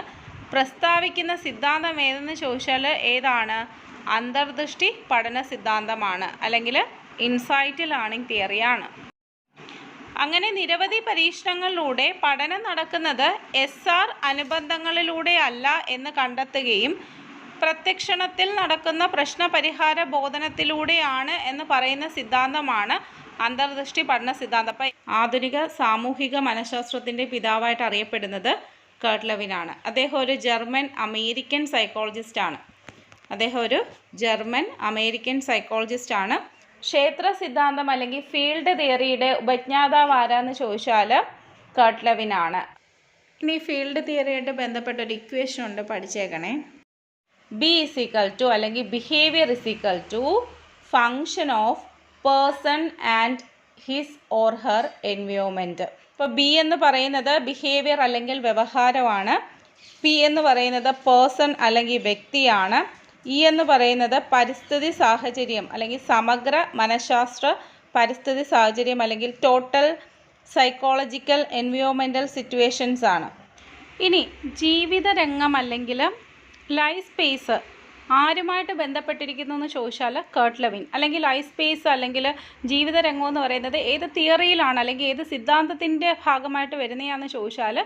പ്രസ്താവിക്കുന്ന സിദ്ധാന്തം ഏതെന്ന് ചോദിച്ചാൽ ഏതാണ്? അന്തർദൃഷ്ടി പഠന സിദ്ധാന്തമാണ്, അല്ലെങ്കിൽ ഇൻസൈറ്റ് ലേണിംഗ് തിയറിയാണ്. അങ്ങനെ നിരവധി പരീക്ഷണങ്ങളിലൂടെ പഠനം നടക്കുന്നത് SR അനുബന്ധങ്ങളിലൂടെ അല്ല എന്ന് കണ്ടെത്തുകയും പ്രത്യക്ഷണത്തിൽ നടക്കുന്ന പ്രശ്നപരിഹാര ബോധനത്തിലൂടെയാണ് എന്ന് പറയുന്ന സിദ്ധാന്തമാണ് അന്തർദൃഷ്ടി പഠന സിദ്ധാന്തം. അപ്പം ആധുനിക സാമൂഹിക മനഃശാസ്ത്രത്തിൻ്റെ പിതാവായിട്ട് അറിയപ്പെടുന്നത് കർട്ട് ലെവിനാണ്. അദ്ദേഹം ഒരു ജർമ്മൻ അമേരിക്കൻ സൈക്കോളജിസ്റ്റാണ്. ക്ഷേത്ര സിദ്ധാന്തം അല്ലെങ്കിൽ ഫീൽഡ് തിയറിയുടെ ഉപജ്ഞാതാവ് ആരാന്ന് ചോദിച്ചാൽ കർട്ട് ലെവിനാണ്. ഇനി ഫീൽഡ് തിയറിയായിട്ട് ബന്ധപ്പെട്ട ഒരു ഇക്വേഷൻ ഉണ്ട്, പഠിച്ചേക്കണേ. B = അല്ലെങ്കിൽ behaviour function of person and his or her environment. ഇപ്പോൾ B എന്ന് പറയുന്നത് ബിഹേവിയർ അല്ലെങ്കിൽ വ്യവഹാരമാണ്. P എന്ന് പറയുന്നത് പേഴ്സൺ അല്ലെങ്കിൽ വ്യക്തിയാണ്. E എന്ന് പറയുന്നത് പരിസ്ഥിതി സാഹചര്യം അല്ലെങ്കിൽ സമഗ്ര മനഃശാസ്ത്ര പരിസ്ഥിതി സാഹചര്യം അല്ലെങ്കിൽ ടോട്ടൽ സൈക്കോളജിക്കൽ എൻവയോൺമെൻറ്റൽ സിറ്റുവേഷൻസ് ആണ്. ഇനി ജീവിതരംഗം അല്ലെങ്കിൽ ലൈഫ് സ്പേസ് ആരുമായിട്ട് ബന്ധപ്പെട്ടിരിക്കുന്നു എന്ന് ചോദിച്ചാൽ കർട്ട് ലെവിൻ. അല്ലെങ്കിൽ ലൈഫ് സ്പേസ് അല്ലെങ്കിൽ ജീവിതരംഗം എന്ന് പറയുന്നത് ഏത് തിയറിയിലാണ് അല്ലെങ്കിൽ ഏത് സിദ്ധാന്തത്തിൻ്റെ ഭാഗമായിട്ട് വരുന്നതാണെന്ന് ചോദിച്ചാൽ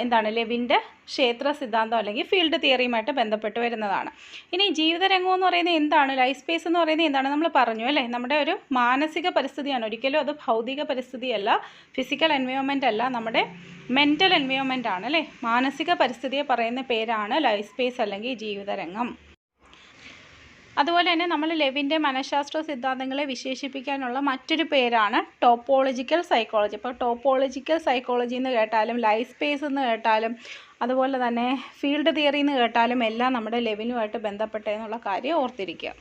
എന്താണ്? ലെവിൻ്റെ ക്ഷേത്ര സിദ്ധാന്തം അല്ലെങ്കിൽ ഫീൽഡ് തിയറിയുമായിട്ട് ബന്ധപ്പെട്ട് വരുന്നതാണ്. ഇനി ജീവിതരംഗം എന്ന് പറയുന്നത് എന്താണ്? ലൈഫ് സ്പേസ് എന്ന് പറയുന്നത് എന്താണ്? നമ്മൾ പറഞ്ഞു അല്ലേ, നമ്മുടെ ഒരു മാനസിക പരിസ്ഥിതിയാണ്. ഒരിക്കലും അത് ഭൗതിക പരിസ്ഥിതിയല്ല, ഫിസിക്കൽ എൻവയോൺമെൻ്റ് അല്ല, നമ്മുടെ മെൻ്റൽ എൻവയോൺമെൻ്റ് ആണ് അല്ലേ. മാനസിക പരിസ്ഥിതിയെ പറയുന്ന പേരാണ് ലൈഫ് സ്പേസ് അല്ലെങ്കിൽ ജീവിതരംഗം. അതുപോലെ തന്നെ നമ്മൾ ലെവിൻ്റെ മനഃശാസ്ത്ര സിദ്ധാന്തങ്ങളെ വിശേഷിപ്പിക്കാനുള്ള മറ്റൊരു പേരാണ് ടോപ്പോളജിക്കൽ സൈക്കോളജി. അപ്പോൾ ടോപ്പോളജിക്കൽ സൈക്കോളജി എന്ന് കേട്ടാലും ലൈഫ് സ്പേസ് എന്ന് കേട്ടാലും അതുപോലെ തന്നെ ഫീൽഡ് തിയറി എന്ന് കേട്ടാലും എല്ലാം നമ്മുടെ ലെവിനുമായിട്ട് ബന്ധപ്പെട്ടതെന്നുള്ള കാര്യം ഓർത്തിരിക്കുക.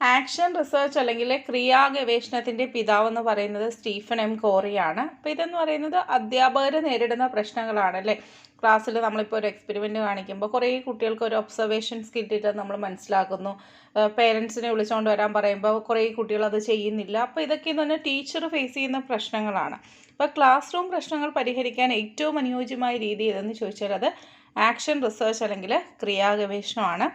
ആക്ഷൻ റിസർച്ച് അല്ലെങ്കിൽ ക്രിയാ ഗവേഷണത്തിൻ്റെ പിതാവെന്ന് പറയുന്നത് സ്റ്റീഫൻ എം കോറിയാണ്. അപ്പോൾ ഇതെന്ന് പറയുന്നത് അധ്യാപകർ നേരിടുന്ന പ്രശ്നങ്ങളാണ് അല്ലേ. ക്ലാസ്സിൽ നമ്മളിപ്പോൾ ഒരു എക്സ്പെരിമെൻറ്റ് കാണിക്കുമ്പോൾ കുറേ കുട്ടികൾക്ക് ഒരു ഒബ്സർവേഷൻ സ്കില്ലിട്ട് നമ്മൾ മനസ്സിലാക്കുന്നു. പേരൻസിനെ വിളിച്ചുകൊണ്ട് വരാൻ പറയുമ്പോൾ കുറേ കുട്ടികൾ അത് ചെയ്യുന്നില്ല. അപ്പോൾ ഇതൊക്കെ എന്ന് പറഞ്ഞാൽ ടീച്ചർ ഫേസ് ചെയ്യുന്ന പ്രശ്നങ്ങളാണ്. അപ്പോൾ ക്ലാസ് റൂം പ്രശ്നങ്ങൾ പരിഹരിക്കാൻ ഏറ്റവും അനുയോജ്യമായ രീതി ഏതെന്ന് ചോദിച്ചാൽ അത് ആക്ഷൻ റിസർച്ച് അല്ലെങ്കിൽ ക്രിയാഗവേഷണമാണ്.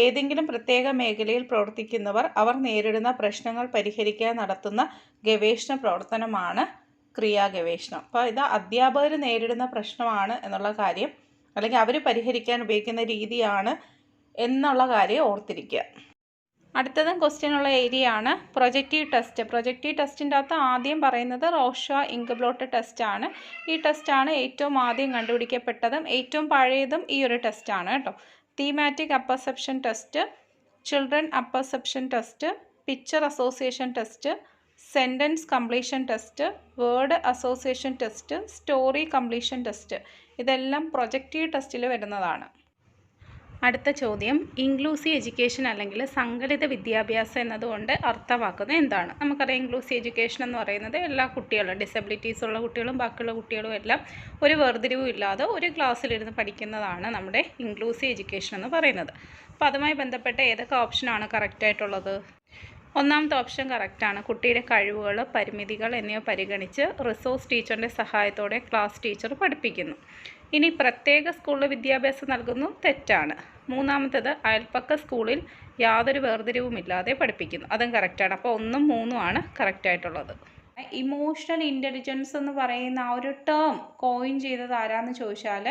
ഏതെങ്കിലും പ്രത്യേക മേഖലയിൽ പ്രവർത്തിക്കുന്നവർ അവർ നേരിടുന്ന പ്രശ്നങ്ങൾ പരിഹരിക്കാൻ നടത്തുന്ന ഗവേഷണ പ്രവർത്തനമാണ് ക്രിയാഗവേഷണം. അപ്പോൾ ഇത് അധ്യാപകർ നേരിടുന്ന പ്രശ്നമാണ് എന്നുള്ള കാര്യം, അല്ലെങ്കിൽ അവർ പരിഹരിക്കാൻ ഉപയോഗിക്കുന്ന രീതിയാണ് എന്നുള്ള കാര്യം ഓർത്തിരിക്കുക. അടുത്തതും ക്വസ്റ്റ്യനുള്ള ഏരിയ ആണ് പ്രൊജക്റ്റീവ് ടെസ്റ്റ്. പ്രൊജക്റ്റീവ് ടെസ്റ്റിൻ്റെ അകത്ത് ആദ്യം പറയുന്നത് റോഷ ഇങ്ക്ബ്ലോട്ട് ടെസ്റ്റാണ്. ഈ ടെസ്റ്റാണ് ഏറ്റവും ആദ്യം കണ്ടുപിടിക്കപ്പെട്ടതും ഏറ്റവും പഴയതും ഈ ഒരു ടെസ്റ്റാണ് കേട്ടോ. Thematic apperception test, children apperception test, picture association test, sentence completion test, word association test, story completion test, ഇതെല്ലാം പ്രൊജക്റ്റീവ് ടെസ്റ്റിൽ വരുന്നതാണ്. അടുത്ത ചോദ്യം, ഇൻക്ലൂസീവ് എഡ്യൂക്കേഷൻ അല്ലെങ്കിൽ സങ്കലിത വിദ്യാഭ്യാസം എന്നതുകൊണ്ട് അർത്ഥമാക്കുന്നത് എന്താണ്? നമുക്കറിയാം ഇൻക്ലൂസീവ് എഡ്യൂക്കേഷൻ എന്ന് പറയുന്നത് എല്ലാ കുട്ടികളും, ഡിസബിലിറ്റീസ് ഉള്ള കുട്ടികളും ബാക്കിയുള്ള കുട്ടികളും എല്ലാം ഒരു വേർതിരിവും ഇല്ലാതെ ഒരു ക്ലാസ്സിലിരുന്ന് പഠിക്കുന്നതാണ് നമ്മുടെ ഇൻക്ലൂസീവ് എഡ്യൂക്കേഷൻ എന്ന് പറയുന്നത്. അപ്പോൾ അതുമായി ബന്ധപ്പെട്ട ഏതൊക്കെ ഓപ്ഷനാണ് കറക്റ്റായിട്ടുള്ളത്? ഒന്നാമത്തെ ഓപ്ഷൻ കറക്റ്റാണ്. കുട്ടിയുടെ കഴിവുകൾ, പരിമിതികൾ എന്നിവ പരിഗണിച്ച് റിസോഴ്സ് ടീച്ചറിൻ്റെ സഹായത്തോടെ ക്ലാസ് ടീച്ചർ പഠിപ്പിക്കുന്നു. ഇനി പ്രത്യേക സ്കൂളിൽ വിദ്യാഭ്യാസം നൽകുന്നു, തെറ്റാണ്. മൂന്നാമത്തേത് അയൽപ്പക്ക സ്കൂളിൽ യാതൊരു വേർതിരിവുമില്ലാതെ പഠിപ്പിക്കുന്നു, അതും കറക്റ്റാണ്. അപ്പോൾ 1ഉം 3ഉം ആണ് കറക്റ്റായിട്ടുള്ളത്. ഇമോഷണൽ ഇൻ്റലിജൻസ് എന്ന് പറയുന്ന ആ ഒരു ടേം കോയിൻ ചെയ്തത് ആരാന്ന് ചോദിച്ചാൽ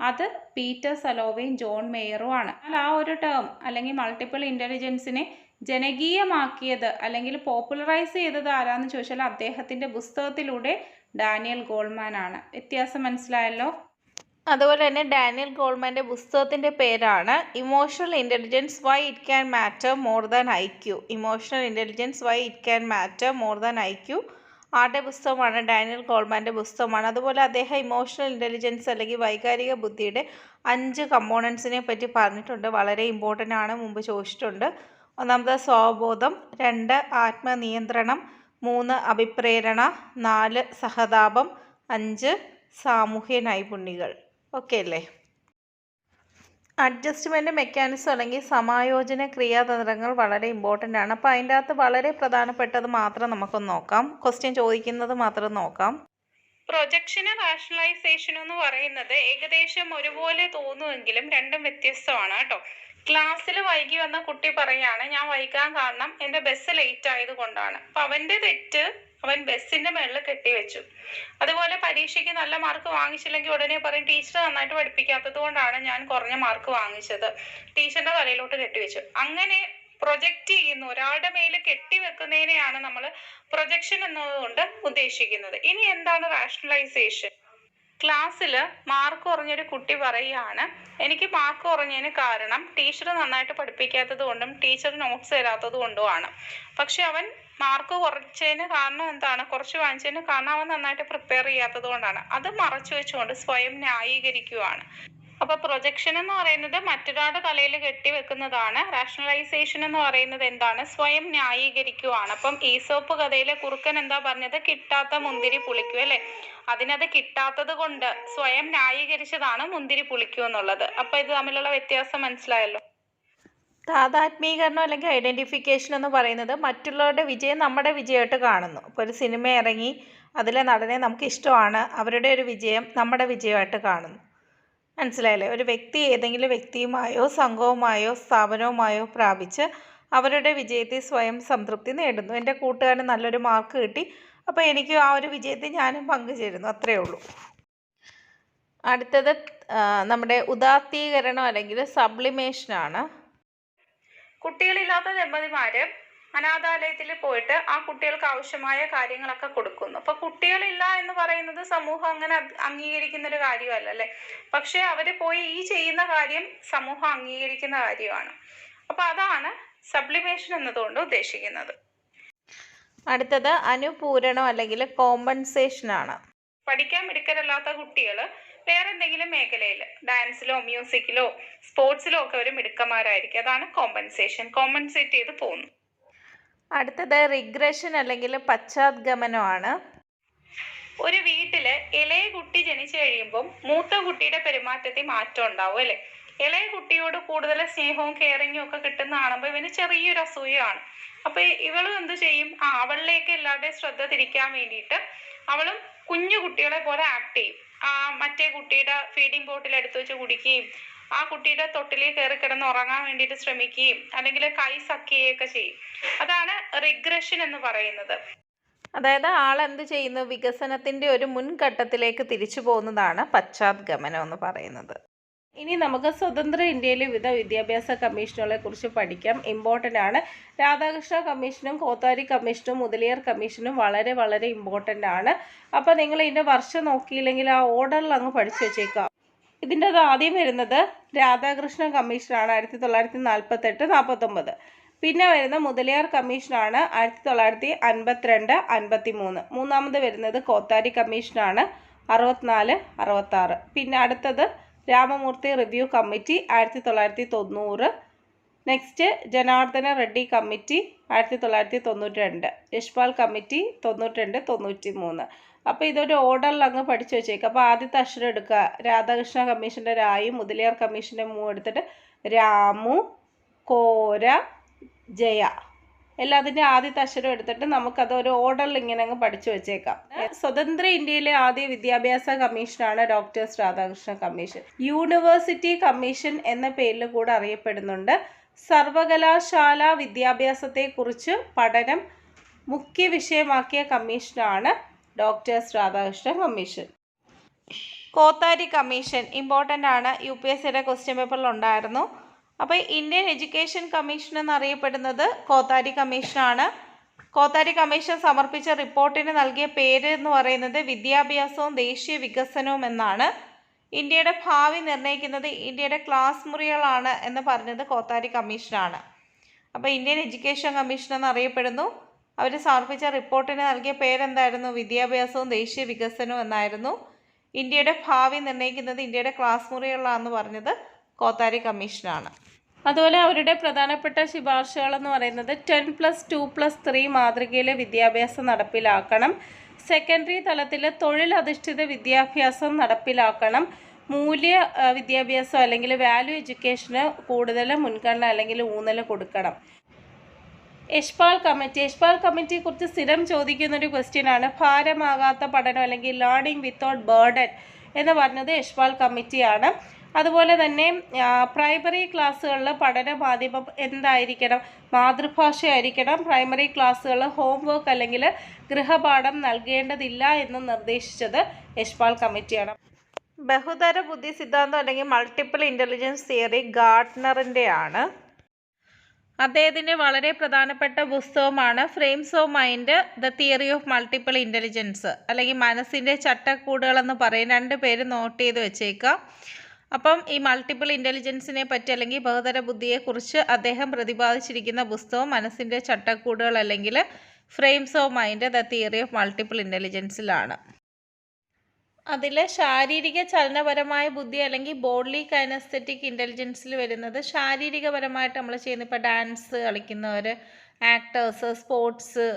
അത് പീറ്റർ സലോവയും ജോൺ മേയറും ആണ്. ആ ഒരു ടേം അല്ലെങ്കിൽ മൾട്ടിപ്പിൾ ഇൻ്റലിജൻസിനെ ജനകീയമാക്കിയത് അല്ലെങ്കിൽ പോപ്പുലറൈസ് ചെയ്തത് ആരാന്ന് ചോദിച്ചാൽ അദ്ദേഹത്തിൻ്റെ പുസ്തകത്തിലൂടെ ഡാനിയൽ ഗോൾമാൻ ആണ്. വ്യത്യാസം മനസ്സിലായല്ലോ? അതുപോലെ തന്നെ ഡാനിയൽ ഗോൾമാൻ്റെ പുസ്തകത്തിൻ്റെ പേരാണ് emotional intelligence why it can matter more than IQ. Emotional intelligence why it can matter more than IQ ആരുടെ പുസ്തകമാണ്? ഡാനിയൽ ഗോൾമാൻ്റെ പുസ്തകമാണ്. അതുപോലെ അദ്ദേഹം ഇമോഷണൽ ഇൻ്റലിജൻസ് അല്ലെങ്കിൽ വൈകാരിക ബുദ്ധിയുടെ 5 കമ്പോണൻസിനെ പറ്റി പറഞ്ഞിട്ടുണ്ട്. വളരെ ഇമ്പോർട്ടൻ്റ് ആണ്, മുമ്പ് ചോദിച്ചിട്ടുണ്ട്. ഒന്നാമത് സ്വബോധം, 2 ആത്മനിയന്ത്രണം, 3 അഭിപ്രേരണ, 4 സഹതാപം, 5 സാമൂഹ്യ നൈപുണ്യങ്ങൾ. ഓക്കെ അല്ലേ? അഡ്ജസ്റ്റ്മെൻറ്റ് മെക്കാനിസം അല്ലെങ്കിൽ സമായോജന ക്രിയാതന്ത്രങ്ങൾ വളരെ ഇമ്പോർട്ടൻ്റ് ആണ്. അപ്പോൾ അതിൻ്റെ അകത്ത് വളരെ പ്രധാനപ്പെട്ടത് മാത്രം നമുക്കൊന്ന് നോക്കാം. ക്വസ്റ്റ്യൻ ചോദിക്കുന്നത് മാത്രം നോക്കാം. പ്രൊജക്ഷനും റാഷണലൈസേഷനും എന്ന് പറയുന്നത് ഏകദേശം ഒരുപോലെ തോന്നുമെങ്കിലും രണ്ടും വ്യത്യസ്തമാണ് കേട്ടോ. ക്ലാസ്സിൽ വൈകി വന്ന കുട്ടി പറയാണ് ഞാൻ വൈകാൻ കാരണം എൻ്റെ ബസ് ലേറ്റ് ആയത് കൊണ്ടാണ്. അപ്പം അവൻ്റെ തെറ്റ് അവൻ ബസ്സിൻ്റെ മേളിൽ കെട്ടിവെച്ചു. അതുപോലെ പരീക്ഷയ്ക്ക് നല്ല മാർക്ക് വാങ്ങിച്ചില്ലെങ്കിൽ ഉടനെ പറയും ടീച്ചർ നന്നായിട്ട് പഠിപ്പിക്കാത്തത് കൊണ്ടാണ് ഞാൻ കുറഞ്ഞ മാർക്ക് വാങ്ങിച്ചത്, ടീച്ചറിൻ്റെ തലയിലോട്ട് കെട്ടിവെച്ചു. അങ്ങനെ പ്രൊജക്റ്റ് ചെയ്യുന്നു, ഒരാളുടെ മേലെ കെട്ടിവെക്കുന്നതിനെയാണ് നമ്മൾ പ്രൊജക്ഷൻ എന്നതുകൊണ്ട് ഉദ്ദേശിക്കുന്നത്. ഇനി എന്താണ് റാഷണലൈസേഷൻ? ക്ലാസ്സിൽ മാർക്ക് കുറഞ്ഞൊരു കുട്ടി പറയുകയാണ് എനിക്ക് മാർക്ക് കുറഞ്ഞതിന് കാരണം ടീച്ചർ നന്നായിട്ട് പഠിപ്പിക്കാത്തത് കൊണ്ടും ടീച്ചർ നോട്ട്സ് തരാത്തത് കൊണ്ടുമാണ്. പക്ഷെ അവൻ മാർക്ക് കുറച്ചതിന് കാരണം എന്താണ്? കുറച്ച് വാങ്ങിച്ചതിന് കാരണം അവൻ നന്നായിട്ട് പ്രിപ്പയർ ചെയ്യാത്തത് കൊണ്ടാണ്. അത് മറച്ചു വെച്ചുകൊണ്ട് സ്വയം ന്യായീകരിക്കുകയാണ്. അപ്പോൾ പ്രൊജക്ഷൻ എന്ന് പറയുന്നത് മറ്റൊരാളുടെ തലയിൽ കെട്ടിവെക്കുന്നതാണ്. റാഷണലൈസേഷൻ എന്ന് പറയുന്നത് എന്താണ്? സ്വയം ന്യായീകരിക്കുകയാണ്. അപ്പം ഈസോപ്പ് കഥയിലെ കുറുക്കൻ എന്താ പറഞ്ഞത്? കിട്ടാത്ത മുന്തിരി പുളിക്കും അല്ലേ? അതിനത് കിട്ടാത്തത് കൊണ്ട് സ്വയം ന്യായീകരിച്ചതാണ് മുന്തിരി പുളിക്കൂ എന്നുള്ളത്. അപ്പോൾ ഇത് തമ്മിലുള്ള വ്യത്യാസം മനസ്സിലായല്ലോ? താതാത്മീകരണം അല്ലെങ്കിൽ ഐഡൻറ്റിഫിക്കേഷൻ എന്ന് പറയുന്നത് മറ്റുള്ളവരുടെ വിജയം നമ്മുടെ വിജയമായിട്ട് കാണുന്നു. ഇപ്പോൾ ഒരു സിനിമ ഇറങ്ങി അതിലെ നടനെ നമുക്ക് ഇഷ്ടമാണ്, അവരുടെ ഒരു വിജയം നമ്മുടെ വിജയമായിട്ട് കാണുന്നു. മനസ്സിലായില്ലേ? ഒരു വ്യക്തി ഏതെങ്കിലും വ്യക്തിയുമായോ സംഘവുമായോ സ്ഥാപനവുമായോ പ്രാപിച്ച് അവരുടെ വിജയത്തിൽ സ്വയം സംതൃപ്തി നേടുന്നു. എൻ്റെ കൂട്ടുകാരന് നല്ലൊരു മാർക്ക് കിട്ടി, അപ്പോൾ എനിക്ക് ആ ഒരു വിജയത്തിൽ ഞാനും പങ്കുചേരുന്നു, അത്രയേ ഉള്ളൂ. അടുത്തത് നമ്മുടെ ഉദാത്തീകരണം അല്ലെങ്കിൽ സബ്ലിമേഷനാണ്. കുട്ടികളില്ലാത്ത ദമ്പതിമാർ അനാഥാലയത്തിൽ പോയിട്ട് ആ കുട്ടികൾക്ക് ആവശ്യമായ കാര്യങ്ങളൊക്കെ കൊടുക്കുന്നു. അപ്പോൾ കുട്ടികളില്ല എന്ന് പറയുന്നത് സമൂഹം അങ്ങനെ അംഗീകരിക്കുന്ന ഒരു കാര്യമല്ല അല്ലേ? പക്ഷെ അവർ പോയി ഈ ചെയ്യുന്ന കാര്യം സമൂഹം അംഗീകരിക്കുന്ന കാര്യമാണ്. അപ്പോൾ അതാണ് സബ്ലിമേഷൻ എന്നതുകൊണ്ട് ഉദ്ദേശിക്കുന്നത്. അടുത്തത് അനുപൂരണം അല്ലെങ്കിൽ കോമ്പൻസേഷനാണ്. പഠിക്കാൻ മിടുക്കരല്ലാത്ത കുട്ടികൾ വേറെ എന്തെങ്കിലും മേഖലയിൽ ഡാൻസിലോ മ്യൂസിക്കിലോ സ്പോർട്സിലോ ഒക്കെ ഒരു മിടുക്കന്മാരായിരിക്കും. അതാണ് കോമ്പൻസേഷൻ. കോമ്പൻസേറ്റ് ചെയ്ത് പോകുന്നു. അടുത്തത് റിഗ്രഷൻ അല്ലെങ്കിൽ പശ്ചാത്ഗമനമാണ്. ഒരു വീട്ടിൽ ഇളയ കുട്ടി ജനിച്ചു കഴിയുമ്പം മൂത്ത കുട്ടിയുടെ പെരുമാറ്റത്തിൽ മാറ്റം ഉണ്ടാവും അല്ലേ? ഇളയ കുട്ടിയോട് കൂടുതൽ സ്നേഹവും കെയറിങ്ങും ഒക്കെ കിട്ടുന്ന കാണുമ്പോൾ ഇവന് ചെറിയൊരു അസൂയാണ്. അപ്പൊ ഇവളും എന്ത് ചെയ്യും? അവളിലേക്ക് എല്ലാവരുടെയും ശ്രദ്ധ തിരിക്കാൻ വേണ്ടിയിട്ട് അവളും കുഞ്ഞു കുട്ടികളെ പോലെ ആക്ട് ചെയ്യും. മറ്റേ കുട്ടിയുടെ ഫീഡിംഗ് ബോട്ടിൽ എടുത്തു വെച്ച് കുടിക്കുകയും ആ കുട്ടിയുടെ തൊട്ടിലിൽ കയറി കിടന്ന് ഉറങ്ങാൻ വേണ്ടിയിട്ട് ശ്രമിക്കുകയും അല്ലെങ്കിൽ കൈ സക്കുകയൊക്കെ ചെയ്യും. അതാണ് റിഗ്രഷൻ എന്ന് പറയുന്നത്. അതായത് ആളെന്ത് ചെയ്യുന്നു, വികസനത്തിൻ്റെ ഒരു മുൻഘട്ടത്തിലേക്ക് തിരിച്ചു പോകുന്നതാണ് പശ്ചാത്ഗമനം എന്ന് പറയുന്നത്. ഇനി നമുക്ക് സ്വതന്ത്ര ഇന്ത്യയിലെ വിവിധ വിദ്യാഭ്യാസ കമ്മീഷനുകളെ കുറിച്ച് പഠിക്കാം. ഇമ്പോർട്ടൻ്റ് ആണ്. രാധാകൃഷ്ണ കമ്മീഷനും കോത്താരി കമ്മീഷനും മുതലിയാർ കമ്മീഷനും വളരെ വളരെ ഇമ്പോർട്ടൻ്റ് ആണ്. അപ്പോൾ നിങ്ങൾ ഇതിൻ്റെ വർഷം നോക്കിയില്ലെങ്കിൽ ആ ഓർഡറിൽ അങ്ങ് പഠിച്ചു വെച്ചേക്കാം. ഇതിൻ്റെ ആദ്യം വരുന്നത് രാധാകൃഷ്ണ കമ്മീഷനാണ് 1948-49. പിന്നെ വരുന്ന മുതലിയാർ കമ്മീഷനാണ് 1952-53. മൂന്നാമത് വരുന്നത് കോത്താരി കമ്മീഷനാണ് 64-66. പിന്നെ അടുത്തത് Ramamurthy review committee 1990. Next Janardhana Reddy committee 1992. Yashpal committee 92-93. അപ്പോൾ ഇതൊരു ഓർഡറിൽ അങ്ങ് പഠിച്ചു വെച്ചേക്കുക. അപ്പോൾ ആദ്യത്തെ അക്ഷരം എടുക്കുക. രാധാകൃഷ്ണ കമ്മീഷൻ്റെ രായും മുതലിയാർ കമ്മീഷൻ്റെ മൂ എടുത്തിട്ട് രാമു, കോര, ജയ എല്ലാത്തിൻ്റെ ആദ്യത്തെ അക്ഷരം എടുത്തിട്ട് നമുക്കത് ഒരു ഓർഡറിൽ ഇങ്ങനെ അങ്ങ് പഠിച്ചു വെച്ചേക്കാം. സ്വതന്ത്ര ഇന്ത്യയിലെ ആദ്യ വിദ്യാഭ്യാസ കമ്മീഷനാണ് doctors Radhakrishna commission. University commission എന്ന പേരിൽ കൂടെ അറിയപ്പെടുന്നുണ്ട്. സർവകലാശാല വിദ്യാഭ്യാസത്തെക്കുറിച്ച് പഠനം മുഖ്യ വിഷയമാക്കിയ കമ്മീഷനാണ് doctors Radhakrishna commission. Kothari commission important ആണ്. UPSCയുടെ ക്വസ്റ്റ്യൻ പേപ്പറിൽ ഉണ്ടായിരുന്നു. അപ്പോൾ ഇന്ത്യൻ എഡ്യൂക്കേഷൻ കമ്മീഷൻ എന്നറിയപ്പെടുന്നത് കോത്താരി കമ്മീഷനാണ്. കോത്താരി കമ്മീഷൻ സമർപ്പിച്ച റിപ്പോർട്ടിന് നൽകിയ പേര് എന്ന് പറയുന്നത് വിദ്യാഭ്യാസവും ദേശീയ വികസനവും എന്നാണ്. ഇന്ത്യയുടെ ഭാവി നിർണ്ണയിക്കുന്നത് ഇന്ത്യയുടെ ക്ലാസ് മുറികളാണ് എന്ന് പറഞ്ഞത് കോത്താരി കമ്മീഷനാണ്. അപ്പോൾ ഇന്ത്യൻ എഡ്യൂക്കേഷൻ കമ്മീഷൻ എന്നറിയപ്പെടുന്നു. അവർ സമർപ്പിച്ച റിപ്പോർട്ടിന് നൽകിയ പേരെന്തായിരുന്നു? വിദ്യാഭ്യാസവും ദേശീയ വികസനവും എന്നായിരുന്നു. ഇന്ത്യയുടെ ഭാവി നിർണ്ണയിക്കുന്നത് ഇന്ത്യയുടെ ക്ലാസ് മുറികളാണെന്ന് പറഞ്ഞത് കോത്താരി കമ്മീഷനാണ്. അതുപോലെ അവരുടെ പ്രധാനപ്പെട്ട ശുപാർശകളെന്ന് പറയുന്നത് 10+2+3 മാതൃകയിലെ വിദ്യാഭ്യാസം നടപ്പിലാക്കണം. സെക്കൻഡറി തലത്തിൽ തൊഴിലധിഷ്ഠിത വിദ്യാഭ്യാസം നടപ്പിലാക്കണം. മൂല്യ വിദ്യാഭ്യാസം അല്ലെങ്കിൽ വാല്യൂ എഡ്യൂക്കേഷന് കൂടുതൽ മുൻഗണന അല്ലെങ്കിൽ ഊന്നൽ കൊടുക്കണം. യശ്പാൽ കമ്മിറ്റിയെക്കുറിച്ച് സ്ഥിരം ചോദിക്കുന്നൊരു ക്വസ്റ്റ്യനാണ്. ഭാരമാകാത്ത പഠനം അല്ലെങ്കിൽ ലേണിംഗ് വിത്തൗട്ട് ബേർഡൻ എന്ന് പറഞ്ഞത് യശ്പാൽ കമ്മിറ്റിയാണ്. അതുപോലെ തന്നെ പ്രൈമറി ക്ലാസ്സുകളിൽ പഠന മാധ്യമം എന്തായിരിക്കണം? മാതൃഭാഷയായിരിക്കണം. പ്രൈമറി ക്ലാസ്സുകൾ ഹോംവർക്ക് അല്ലെങ്കിൽ ഗൃഹപാഠം നൽകേണ്ടതില്ല എന്ന് നിർദ്ദേശിച്ചത് യശ്പാൽ കമ്മിറ്റിയാണ്. ബഹുതര ബുദ്ധി സിദ്ധാന്തം അല്ലെങ്കിൽ മൾട്ടിപ്പിൾ ഇൻ്റലിജൻസ് തിയറി ഗാർട്ട്നറിൻ്റെ ആണ്. അദ്ദേഹത്തിൻ്റെ വളരെ പ്രധാനപ്പെട്ട പുസ്തകമാണ് frames of mind, the theory of multiple intelligence അല്ലെങ്കിൽ മനസ്സിൻ്റെ ചട്ടക്കൂടുകളെന്ന് പറയും. 2 പേര് നോട്ട് ചെയ്ത് വെച്ചേക്കാം. അപ്പം ഈ മൾട്ടിപ്പിൾ ഇൻ്റലിജൻസിനെ പറ്റി അല്ലെങ്കിൽ ബഹുതര ബുദ്ധിയെക്കുറിച്ച് അദ്ദേഹം പ്രതിപാദിച്ചിരിക്കുന്ന പുസ്തകം മനസ്സിൻ്റെ ചട്ടക്കൂടുകൾ അല്ലെങ്കിൽ frames of mind, the theory of multiple ഇൻ്റലിജൻസിലാണ്. അതിൽ ശാരീരിക ചലനപരമായ ബുദ്ധി അല്ലെങ്കിൽ ബോഡി കൈനസ്തെറ്റിക് ഇൻ്റലിജൻസിൽ വരുന്നത് ശാരീരികപരമായിട്ട് നമ്മൾ ചെയ്യുന്ന ഇപ്പോൾ ഡാൻസ് കളിക്കുന്നവർ, actors, sports,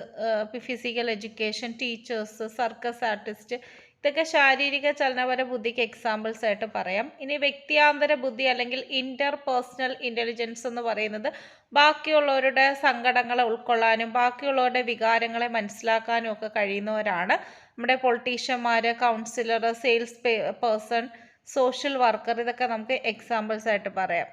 physical education, teachers, circus artist, ഇതൊക്കെ ശാരീരിക ചലനപര ബുദ്ധിക്ക് എക്സാമ്പിൾസ് ആയിട്ട് പറയാം. ഇനി വ്യക്തിയാന്തര ബുദ്ധി അല്ലെങ്കിൽ ഇൻ്റർപേഴ്സണൽ ഇൻ്റലിജൻസ് എന്ന് പറയുന്നത് ബാക്കിയുള്ളവരുടെ സങ്കടങ്ങളെ ഉൾക്കൊള്ളാനും ബാക്കിയുള്ളവരുടെ വികാരങ്ങളെ മനസ്സിലാക്കാനും ഒക്കെ കഴിയുന്നവരാണ്. നമ്മുടെ പൊളിറ്റീഷ്യന്മാർ, councillor, sales person, social worker, ഇതൊക്കെ നമുക്ക് എക്സാമ്പിൾസ് ആയിട്ട് പറയാം.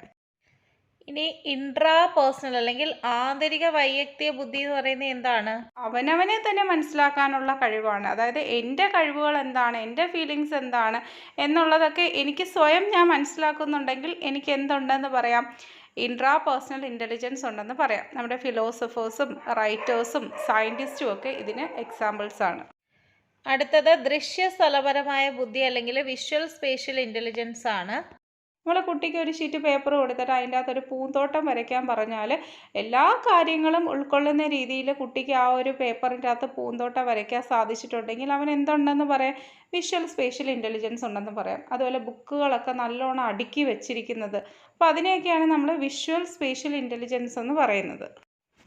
ഇനി ഇൻട്രാ പേഴ്സണൽ അല്ലെങ്കിൽ ആന്തരിക വൈയക്തിക ബുദ്ധി എന്ന് പറയുന്നത് എന്താണ്? അവനവനെ തന്നെ മനസ്സിലാക്കാനുള്ള കഴിവാണ്. അതായത് എൻ്റെ കഴിവുകൾ എന്താണ്, എൻ്റെ ഫീലിങ്സ് എന്താണ് എന്നുള്ളതൊക്കെ എനിക്ക് സ്വയം ഞാൻ മനസ്സിലാക്കുന്നുണ്ടെങ്കിൽ എനിക്ക് എന്തുണ്ടെന്ന് പറയാം? ഇൻട്രാ പേഴ്സണൽ ഇൻ്റലിജൻസ് ഉണ്ടെന്ന് പറയാം. നമ്മുടെ ഫിലോസഫേഴ്സും റൈറ്റേഴ്സും സയൻറ്റിസ്റ്റും ഒക്കെ ഇതിന് എക്സാമ്പിൾസാണ്. അടുത്തത് ദൃശ്യസ്ഥലപരമായ ബുദ്ധി അല്ലെങ്കിൽ വിഷ്വൽ സ്പേഷ്യൽ ഇൻ്റലിജൻസ് ആണ്. നമ്മളെ കുട്ടിക്ക് ഒരു ഷീറ്റ് പേപ്പർ കൊടുത്തിട്ട് അതിൻ്റെ അകത്തൊരു പൂന്തോട്ടം വരയ്ക്കാൻ പറഞ്ഞാൽ എല്ലാ കാര്യങ്ങളും ഉൾക്കൊള്ളുന്ന രീതിയിൽ കുട്ടിക്ക് ആ ഒരു പേപ്പറിൻ്റെ അകത്ത് പൂന്തോട്ടം വരയ്ക്കാൻ സാധിച്ചിട്ടുണ്ടെങ്കിൽ അവൻ എന്തുണ്ടെന്ന് പറയാം? വിഷ്വൽ സ്പേഷ്യൽ ഇൻ്റലിജൻസ് ഉണ്ടെന്ന് പറയാം. അതുപോലെ ബുക്കുകളൊക്കെ നല്ലോണം അടുക്കി വെച്ചിരിക്കുന്നത്, അപ്പോൾ അതിനെയൊക്കെയാണ് നമ്മൾ വിഷ്വൽ സ്പേഷ്യൽ ഇൻ്റലിജൻസ് എന്ന് പറയുന്നത്.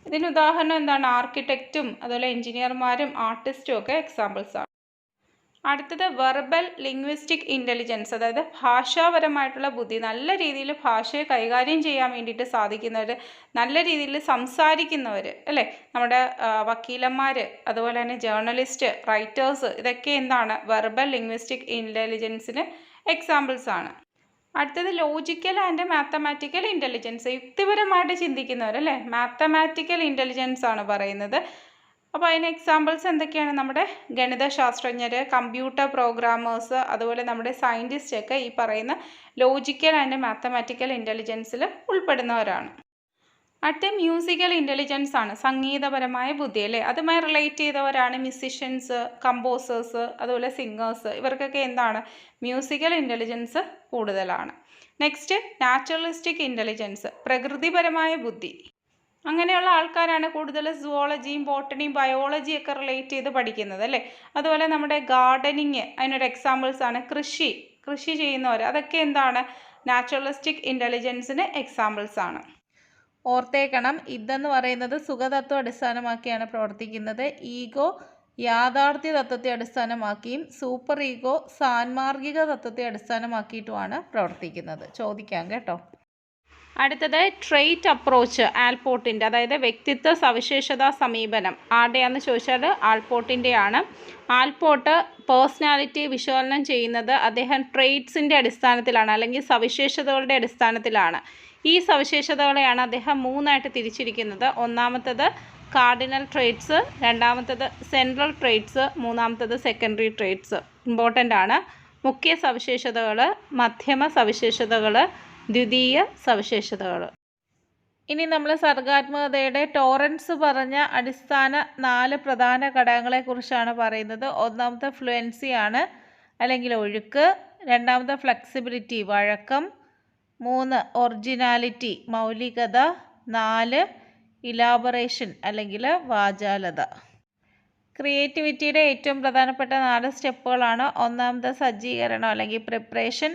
ഇതിന് ഉദാഹരണം എന്താണ്? ആർക്കിടെക്റ്റും അതുപോലെ എഞ്ചിനീയർമാരും ആർട്ടിസ്റ്റും ഒക്കെ എക്സാമ്പിൾസാണ്. അടുത്തത് വെർബൽ ലിംഗ്വിസ്റ്റിക് ഇൻ്റലിജൻസ്, അതായത് ഭാഷാപരമായിട്ടുള്ള ബുദ്ധി. നല്ല രീതിയിൽ ഭാഷയെ കൈകാര്യം ചെയ്യാൻ വേണ്ടിയിട്ട് സാധിക്കുന്നവർ, നല്ല രീതിയിൽ സംസാരിക്കുന്നവർ അല്ലേ, നമ്മുടെ വക്കീലന്മാർ, അതുപോലെ തന്നെ ജേർണലിസ്റ്റ്, റൈറ്റേഴ്സ്, ഇതൊക്കെ എന്താണ് വെർബൽ ലിംഗ്വിസ്റ്റിക് ഇൻ്റലിജൻസിന് എക്സാമ്പിൾസ് ആണ്. അടുത്തത് ലോജിക്കൽ ആൻഡ് മാത്തമാറ്റിക്കൽ ഇൻ്റലിജൻസ്, യുക്തിപരമായിട്ട് ചിന്തിക്കുന്നവർ അല്ലേ, മാത്തമാറ്റിക്കൽ ഇൻ്റലിജൻസ് ആണ് പറയുന്നത്. അപ്പോൾ അതിന് എക്സാമ്പിൾസ് എന്തൊക്കെയാണ്? നമ്മുടെ ഗണിതശാസ്ത്രജ്ഞർ, കമ്പ്യൂട്ടർ പ്രോഗ്രാമേഴ്സ്, അതുപോലെ നമ്മുടെ സയൻറ്റിസ്റ്റ് ഒക്കെ ഈ പറയുന്ന ലോജിക്കൽ ആൻഡ് മാത്തമാറ്റിക്കൽ ഇൻ്റലിജൻസിൽ ഉൾപ്പെടുന്നവരാണ്. അടുത്ത മ്യൂസിക്കൽ ഇൻ്റലിജൻസ് ആണ്, സംഗീതപരമായ ബുദ്ധി അല്ലേ, അതുമായി റിലേറ്റ് ചെയ്തവരാണ് മ്യൂസിഷ്യൻസ്, കമ്പോസേഴ്സ്, അതുപോലെ സിംഗേഴ്സ്. ഇവർക്കൊക്കെ എന്താണ് മ്യൂസിക്കൽ ഇൻ്റലിജൻസ് കൂടുതലാണ്. നെക്സ്റ്റ് നാച്ചുറലിസ്റ്റിക് ഇൻ്റലിജൻസ്, പ്രകൃതിപരമായ ബുദ്ധി. അങ്ങനെയുള്ള ആൾക്കാരാണ് കൂടുതൽ സുവോളജിയും ബോട്ടണിയും ബയോളജിയും ഒക്കെ റിലേറ്റ് ചെയ്ത് പഠിക്കുന്നത് അല്ലേ. അതുപോലെ നമ്മുടെ ഗാർഡനിങ് അതിനൊരു എക്സാമ്പിൾസ് ആണ്. കൃഷി ചെയ്യുന്നവർ, അതൊക്കെ എന്താണ് നാച്ചുറലിസ്റ്റിക് ഇൻ്റലിജൻസിന് എക്സാമ്പിൾസ് ആണ്. ഓർത്തേക്കണം, ഇതെന്ന് പറയുന്നത് സുഖതത്വം അടിസ്ഥാനമാക്കിയാണ് പ്രവർത്തിക്കുന്നത്. ഈഗോ യാഥാർത്ഥ്യ തത്വത്തെ അടിസ്ഥാനമാക്കിയും സൂപ്പർ ഈഗോ സാൻമാർഗിക തത്വത്തെ അടിസ്ഥാനമാക്കിയിട്ടുമാണ് പ്രവർത്തിക്കുന്നത്. ചോദിക്കാം കേട്ടോ. അടുത്തത് ട്രെയ്റ്റ് അപ്രോച്ച്, ആൽപോർട്ടിൻ്റെ, അതായത് വ്യക്തിത്വ സവിശേഷതാ സമീപനം. ആരുടെയാണെന്ന് ചോദിച്ചാൽ ആൽപോർട്ടിൻ്റെയാണ്. ആൽപോർട്ട് പേഴ്സണാലിറ്റി വിശകലനം ചെയ്യുന്നത് അദ്ദേഹം ട്രെയ്റ്റ്സിൻ്റെ അടിസ്ഥാനത്തിലാണ്, അല്ലെങ്കിൽ സവിശേഷതകളുടെ അടിസ്ഥാനത്തിലാണ്. ഈ സവിശേഷതകളെയാണ് അദ്ദേഹം മൂന്നായിട്ട് തിരിച്ചിരിക്കുന്നത്. ഒന്നാമത്തത് കാർഡിനൽ ട്രെയ്റ്റ്സ്, രണ്ടാമത്തത് സെൻട്രൽ ട്രെയ്റ്റ്സ്, മൂന്നാമത്തത് സെക്കൻഡറി ട്രെയ്റ്റ്സ്. ഇമ്പോർട്ടൻ്റ് ആണ്. മുഖ്യ സവിശേഷതകൾ, മധ്യമ സവിശേഷതകൾ, ദ്വിതീയ സവിശേഷതകൾ. ഇനി നമ്മൾ സർഗാത്മകതയുടെ ടോറൻസ് പറഞ്ഞ അടിസ്ഥാന 4 പ്രധാന ഘടകങ്ങളെക്കുറിച്ചാണ് പറയുന്നത്. ഒന്നാമത്തെ ഫ്ലുവൻസി ആണ്, അല്ലെങ്കിൽ ഒഴുക്ക്. രണ്ടാമത്തെ ഫ്ലെക്സിബിലിറ്റി, വഴക്കം. 3 ഒറിജിനാലിറ്റി, മൗലികത. 4 ഇലാബറേഷൻ, അല്ലെങ്കിൽ വാചാലത. ക്രിയേറ്റിവിറ്റിയുടെ ഏറ്റവും പ്രധാനപ്പെട്ട 4 സ്റ്റെപ്പുകളാണ്. ഒന്നാമത്തെ സജ്ജീകരണം, അല്ലെങ്കിൽ പ്രിപ്പറേഷൻ.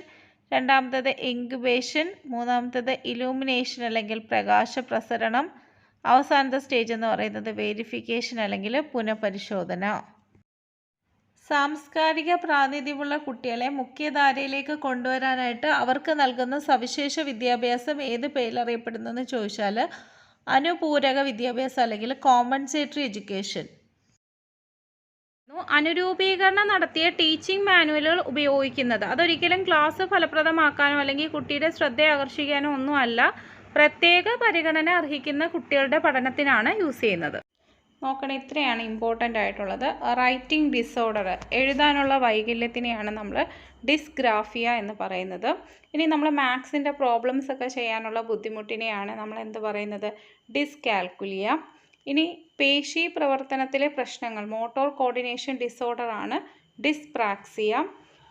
രണ്ടാമത്തേത് ഇൻക്യുബേഷൻ. മൂന്നാമത്തേത് ഇലൂമിനേഷൻ, അല്ലെങ്കിൽ പ്രകാശ പ്രസരണം. അവസാനത്തെ സ്റ്റേജ് എന്ന് പറയുന്നത് വേരിഫിക്കേഷൻ, അല്ലെങ്കിൽ പുനഃപരിശോധന. സാംസ്കാരിക പ്രാതിനിധ്യമുള്ള കുട്ടികളെ മുഖ്യധാരയിലേക്ക് കൊണ്ടുവരാനായിട്ട് അവർക്ക് നൽകുന്ന സവിശേഷ വിദ്യാഭ്യാസം ഏത് പേരിൽ അറിയപ്പെടുന്നതെന്ന് ചോദിച്ചാൽ അനുപൂരക വിദ്യാഭ്യാസം, അല്ലെങ്കിൽ കോമ്പൻസേറ്ററി എഡ്യൂക്കേഷൻ. അനുരൂപീകരണം നടത്തിയ ടീച്ചിങ് മാനുവലുകൾ ഉപയോഗിക്കുന്നത് അതൊരിക്കലും ക്ലാസ് ഫലപ്രദമാക്കാനോ അല്ലെങ്കിൽ കുട്ടിയുടെ ശ്രദ്ധ ആകർഷിക്കാനോ ഒന്നുമല്ല, പ്രത്യേക പരിഗണന അർഹിക്കുന്ന കുട്ടികളുടെ പഠനത്തിനാണ് യൂസ് ചെയ്യുന്നത്. നോക്കണം, ഇത്രയാണ് ഇമ്പോർട്ടൻ്റ് ആയിട്ടുള്ളത്. റൈറ്റിംഗ് ഡിസോർഡർ, എഴുതാനുള്ള വൈകല്യത്തിനെയാണ് നമ്മൾ ഡിസ്ഗ്രാഫിയ എന്ന് പറയുന്നത്. ഇനി നമ്മൾ മാത്സിൻ്റെ പ്രോബ്ലംസ് ഒക്കെ ചെയ്യാനുള്ള ബുദ്ധിമുട്ടിനെയാണ് നമ്മൾ എന്ത് പറയുന്നത്, ഡിസ്കാൽക്കുലിയ. ഇനി പേശി പ്രവർത്തനത്തിലെ പ്രശ്നങ്ങൾ, മോട്ടോർ കോർഡിനേഷൻ ഡിസോർഡർ ആണ് ഡിസ്പ്രാക്സിയ.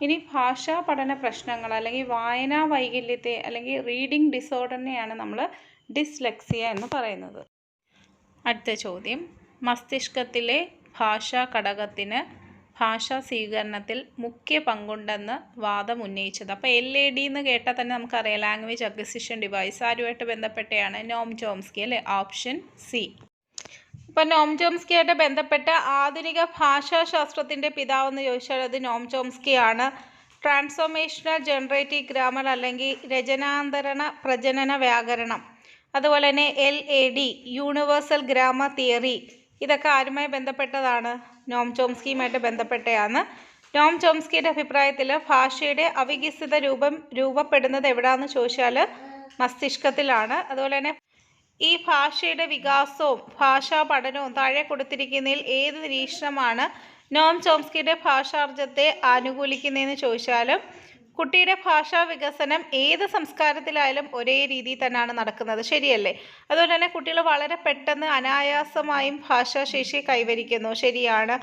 ഇനി ഭാഷാ പഠന പ്രശ്നങ്ങൾ അല്ലെങ്കിൽ വായനാ വൈകല്യത്തെ അല്ലെങ്കിൽ റീഡിംഗ് ഡിസോർഡറിനെയാണ് നമ്മൾ ഡിസ്ലെക്സിയ എന്ന് പറയുന്നത്. അടുത്ത ചോദ്യം, മസ്തിഷ്കത്തിലെ ഭാഷാ ഘടകത്തിന് ഭാഷാ സ്വീകരണത്തിൽ മുഖ്യ പങ്കുണ്ടെന്ന് വാദം ഉന്നയിച്ചത്. അപ്പോൾ LAD എന്ന് കേട്ടാൽ തന്നെ നമുക്കറിയാം, ലാംഗ്വേജ് അക്വിസിഷൻ ഡിവൈസ്. ആരുമായിട്ട് ബന്ധപ്പെട്ടാണ്? നോം ചോംസ്കി അല്ലേ, ഓപ്ഷൻ സി. ഇപ്പോൾ നോം ചോംസ്കിയായിട്ട് ബന്ധപ്പെട്ട ആധുനിക ഭാഷാശാസ്ത്രത്തിൻ്റെ പിതാവെന്ന് ചോദിച്ചാൽ അത് നോം ചോംസ്കിയാണ്. ട്രാൻസ്ഫോർമേഷണൽ ജനറേറ്റീവ് ഗ്രാമർ, അല്ലെങ്കിൽ രചനാന്തരണ പ്രജനന വ്യാകരണം, അതുപോലെ തന്നെ LAD യൂണിവേഴ്സൽ ഗ്രാമർ തിയറി, ഇതൊക്കെ ആരുമായി ബന്ധപ്പെട്ടതാണ്? നോം ചോംസ്കിയുമായിട്ട് ബന്ധപ്പെട്ടതാണ്. നോം ചോംസ്കിയുടെ അഭിപ്രായത്തിൽ ഭാഷയുടെ അവികസിത രൂപപ്പെടുന്നത് എവിടെയാണെന്ന് ചോദിച്ചാൽ മസ്തിഷ്കത്തിലാണ്. അതുപോലെ തന്നെ ഈ ഭാഷയുടെ വികാസവും ഭാഷാ പഠനവും താഴെ കൊടുത്തിരിക്കുന്നതിൽ ഏത് നിരീക്ഷണമാണ് നോം ചോംസ്കിയുടെ ഭാഷാർജ്ജത്തെ ആനുകൂലിക്കുന്നതെന്ന് ചോദിച്ചാലും കുട്ടിയുടെ ഭാഷാ വികസനം ഏത് സംസ്കാരത്തിലായാലും ഒരേ രീതിയിൽ തന്നെയാണ് നടക്കുന്നത്, ശരിയല്ലേ? അതുപോലെ തന്നെ കുട്ടികൾ വളരെ പെട്ടെന്ന് അനായാസമായും ഭാഷാശേഷി കൈവരിക്കുന്നു, ശരിയാണ്.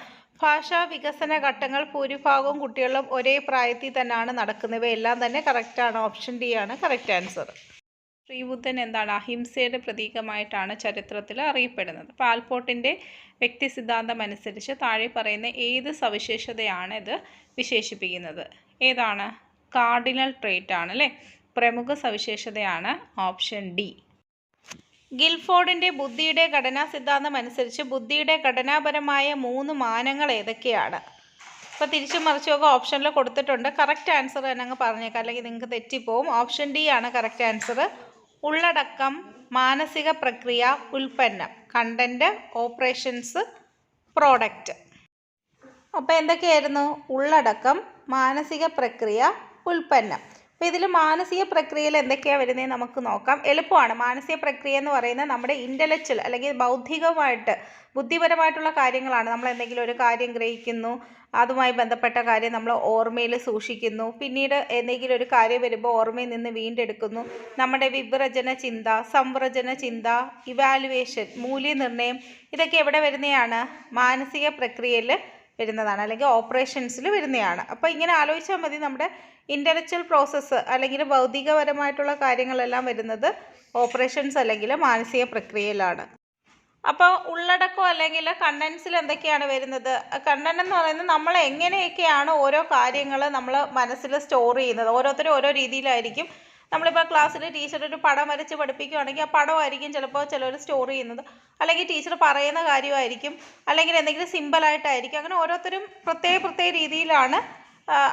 ഭാഷാ വികസന ഘട്ടങ്ങൾ ഭൂരിഭാഗവും കുട്ടികളും ഒരേ പ്രായത്തിൽ തന്നെയാണ് നടക്കുന്നത്. ഇവയെല്ലാം തന്നെ കറക്റ്റാണ്. ഓപ്ഷൻ ഡി ആണ് കറക്റ്റ് ആൻസർ. ശ്രീബുദ്ധൻ എന്താണ്? അഹിംസയുടെ പ്രതീകമായിട്ടാണ് ചരിത്രത്തിൽ അറിയപ്പെടുന്നത്. അപ്പോൾ ആൽപോർട്ടിൻ്റെ വ്യക്തി സിദ്ധാന്തം അനുസരിച്ച് താഴെ പറയുന്ന ഏത് സവിശേഷതയാണ് ഇത് വിശേഷിപ്പിക്കുന്നത്? ഏതാണ്? കാർഡിനൽ ട്രെയ്റ്റ് ആണ് അല്ലേ, പ്രമുഖ സവിശേഷതയാണ്. Option D. ഗിൽഫോർഡിൻ്റെ ബുദ്ധിയുടെ ഘടനാ സിദ്ധാന്തം അനുസരിച്ച് ബുദ്ധിയുടെ ഘടനാപരമായ 3 മാനങ്ങൾ ഏതൊക്കെയാണ്? അപ്പോൾ തിരിച്ചും മറിച്ചുമൊക്കെ ഓപ്ഷനിൽ കൊടുത്തിട്ടുണ്ട്. കറക്റ്റ് ആൻസർ തന്നെ അങ്ങ് പറഞ്ഞേക്കാം, അല്ലെങ്കിൽ നിങ്ങൾക്ക് തെറ്റിപ്പോവും. ഓപ്ഷൻ ഡി ആണ് കറക്റ്റ് ആൻസർ. ഉള്ളടക്കം, മാനസിക പ്രക്രിയ, ഉൽപ്പന്നം. Content, operations, product. അപ്പോൾ എന്തൊക്കെയായിരുന്നു? ഉള്ളടക്കം, മാനസിക പ്രക്രിയ, ഉൽപ്പന്നം. അപ്പോൾ ഇതിൽ മാനസിക പ്രക്രിയയിൽ എന്തൊക്കെയാണ് വരുന്നത് നമുക്ക് നോക്കാം. എളുപ്പമാണ്. മാനസിക പ്രക്രിയ എന്ന് പറയുന്നത് നമ്മുടെ ഇൻ്റലക്ച്വൽ അല്ലെങ്കിൽ ബൗദ്ധികമായിട്ട് ബുദ്ധിപരമായിട്ടുള്ള കാര്യങ്ങളാണ്. നമ്മൾ എന്തെങ്കിലും ഒരു കാര്യം ഗ്രഹിക്കുന്നു, അതുമായി ബന്ധപ്പെട്ട കാര്യം നമ്മൾ ഓർമ്മയിൽ സൂക്ഷിക്കുന്നു, പിന്നീട് എന്തെങ്കിലും ഒരു കാര്യം വരുമ്പോൾ ഓർമ്മയിൽ നിന്ന് വീണ്ടെടുക്കുന്നു. നമ്മുടെ വിവ്രജന ചിന്ത, സംവ്രജന ചിന്ത, ഇവാലുവേഷൻ, മൂല്യനിർണ്ണയം, ഇതൊക്കെ എവിടെ വരുന്നതാണ്? മാനസിക പ്രക്രിയയിൽ വരുന്നതാണ്, അല്ലെങ്കിൽ ഓപ്പറേഷൻസിൽ വരുന്നതാണ്. അപ്പോൾ ഇങ്ങനെ ആലോചിച്ചാൽ മതി. നമ്മുടെ ഇൻ്റലക്ച്വൽ പ്രോസസ്സ് അല്ലെങ്കിൽ ഭൗതികപരമായിട്ടുള്ള കാര്യങ്ങളെല്ലാം വരുന്നത് ഓപ്പറേഷൻസ് അല്ലെങ്കിൽ മാനസിക പ്രക്രിയയിലാണ്. അപ്പോൾ ഉള്ളടക്കം അല്ലെങ്കിൽ കണ്ടൻസിൽ എന്തൊക്കെയാണ് വരുന്നത്? കണ്ടന്റ് എന്ന് പറയുന്നത് നമ്മൾ എങ്ങനെയൊക്കെയാണ് ഓരോ കാര്യങ്ങൾ നമ്മൾ മനസ്സിൽ സ്റ്റോർ ചെയ്യുന്നത്. ഓരോരുത്തരും ഓരോ രീതിയിലായിരിക്കും. നമ്മളിപ്പോൾ ക്ലാസ്സിൽ ടീച്ചർ ഒരു പടം വരച്ച് പഠിപ്പിക്കുകയാണെങ്കിൽ ആ പടമായിരിക്കും ചിലപ്പോൾ ചിലർ സ്റ്റോർ ചെയ്യുന്നത്, അല്ലെങ്കിൽ ടീച്ചർ പറയുന്ന കാര്യമായിരിക്കും, അല്ലെങ്കിൽ എന്തെങ്കിലും സിമ്പിളായിട്ടായിരിക്കും. അങ്ങനെ ഓരോരുത്തരും പ്രത്യേക രീതിയിലാണ്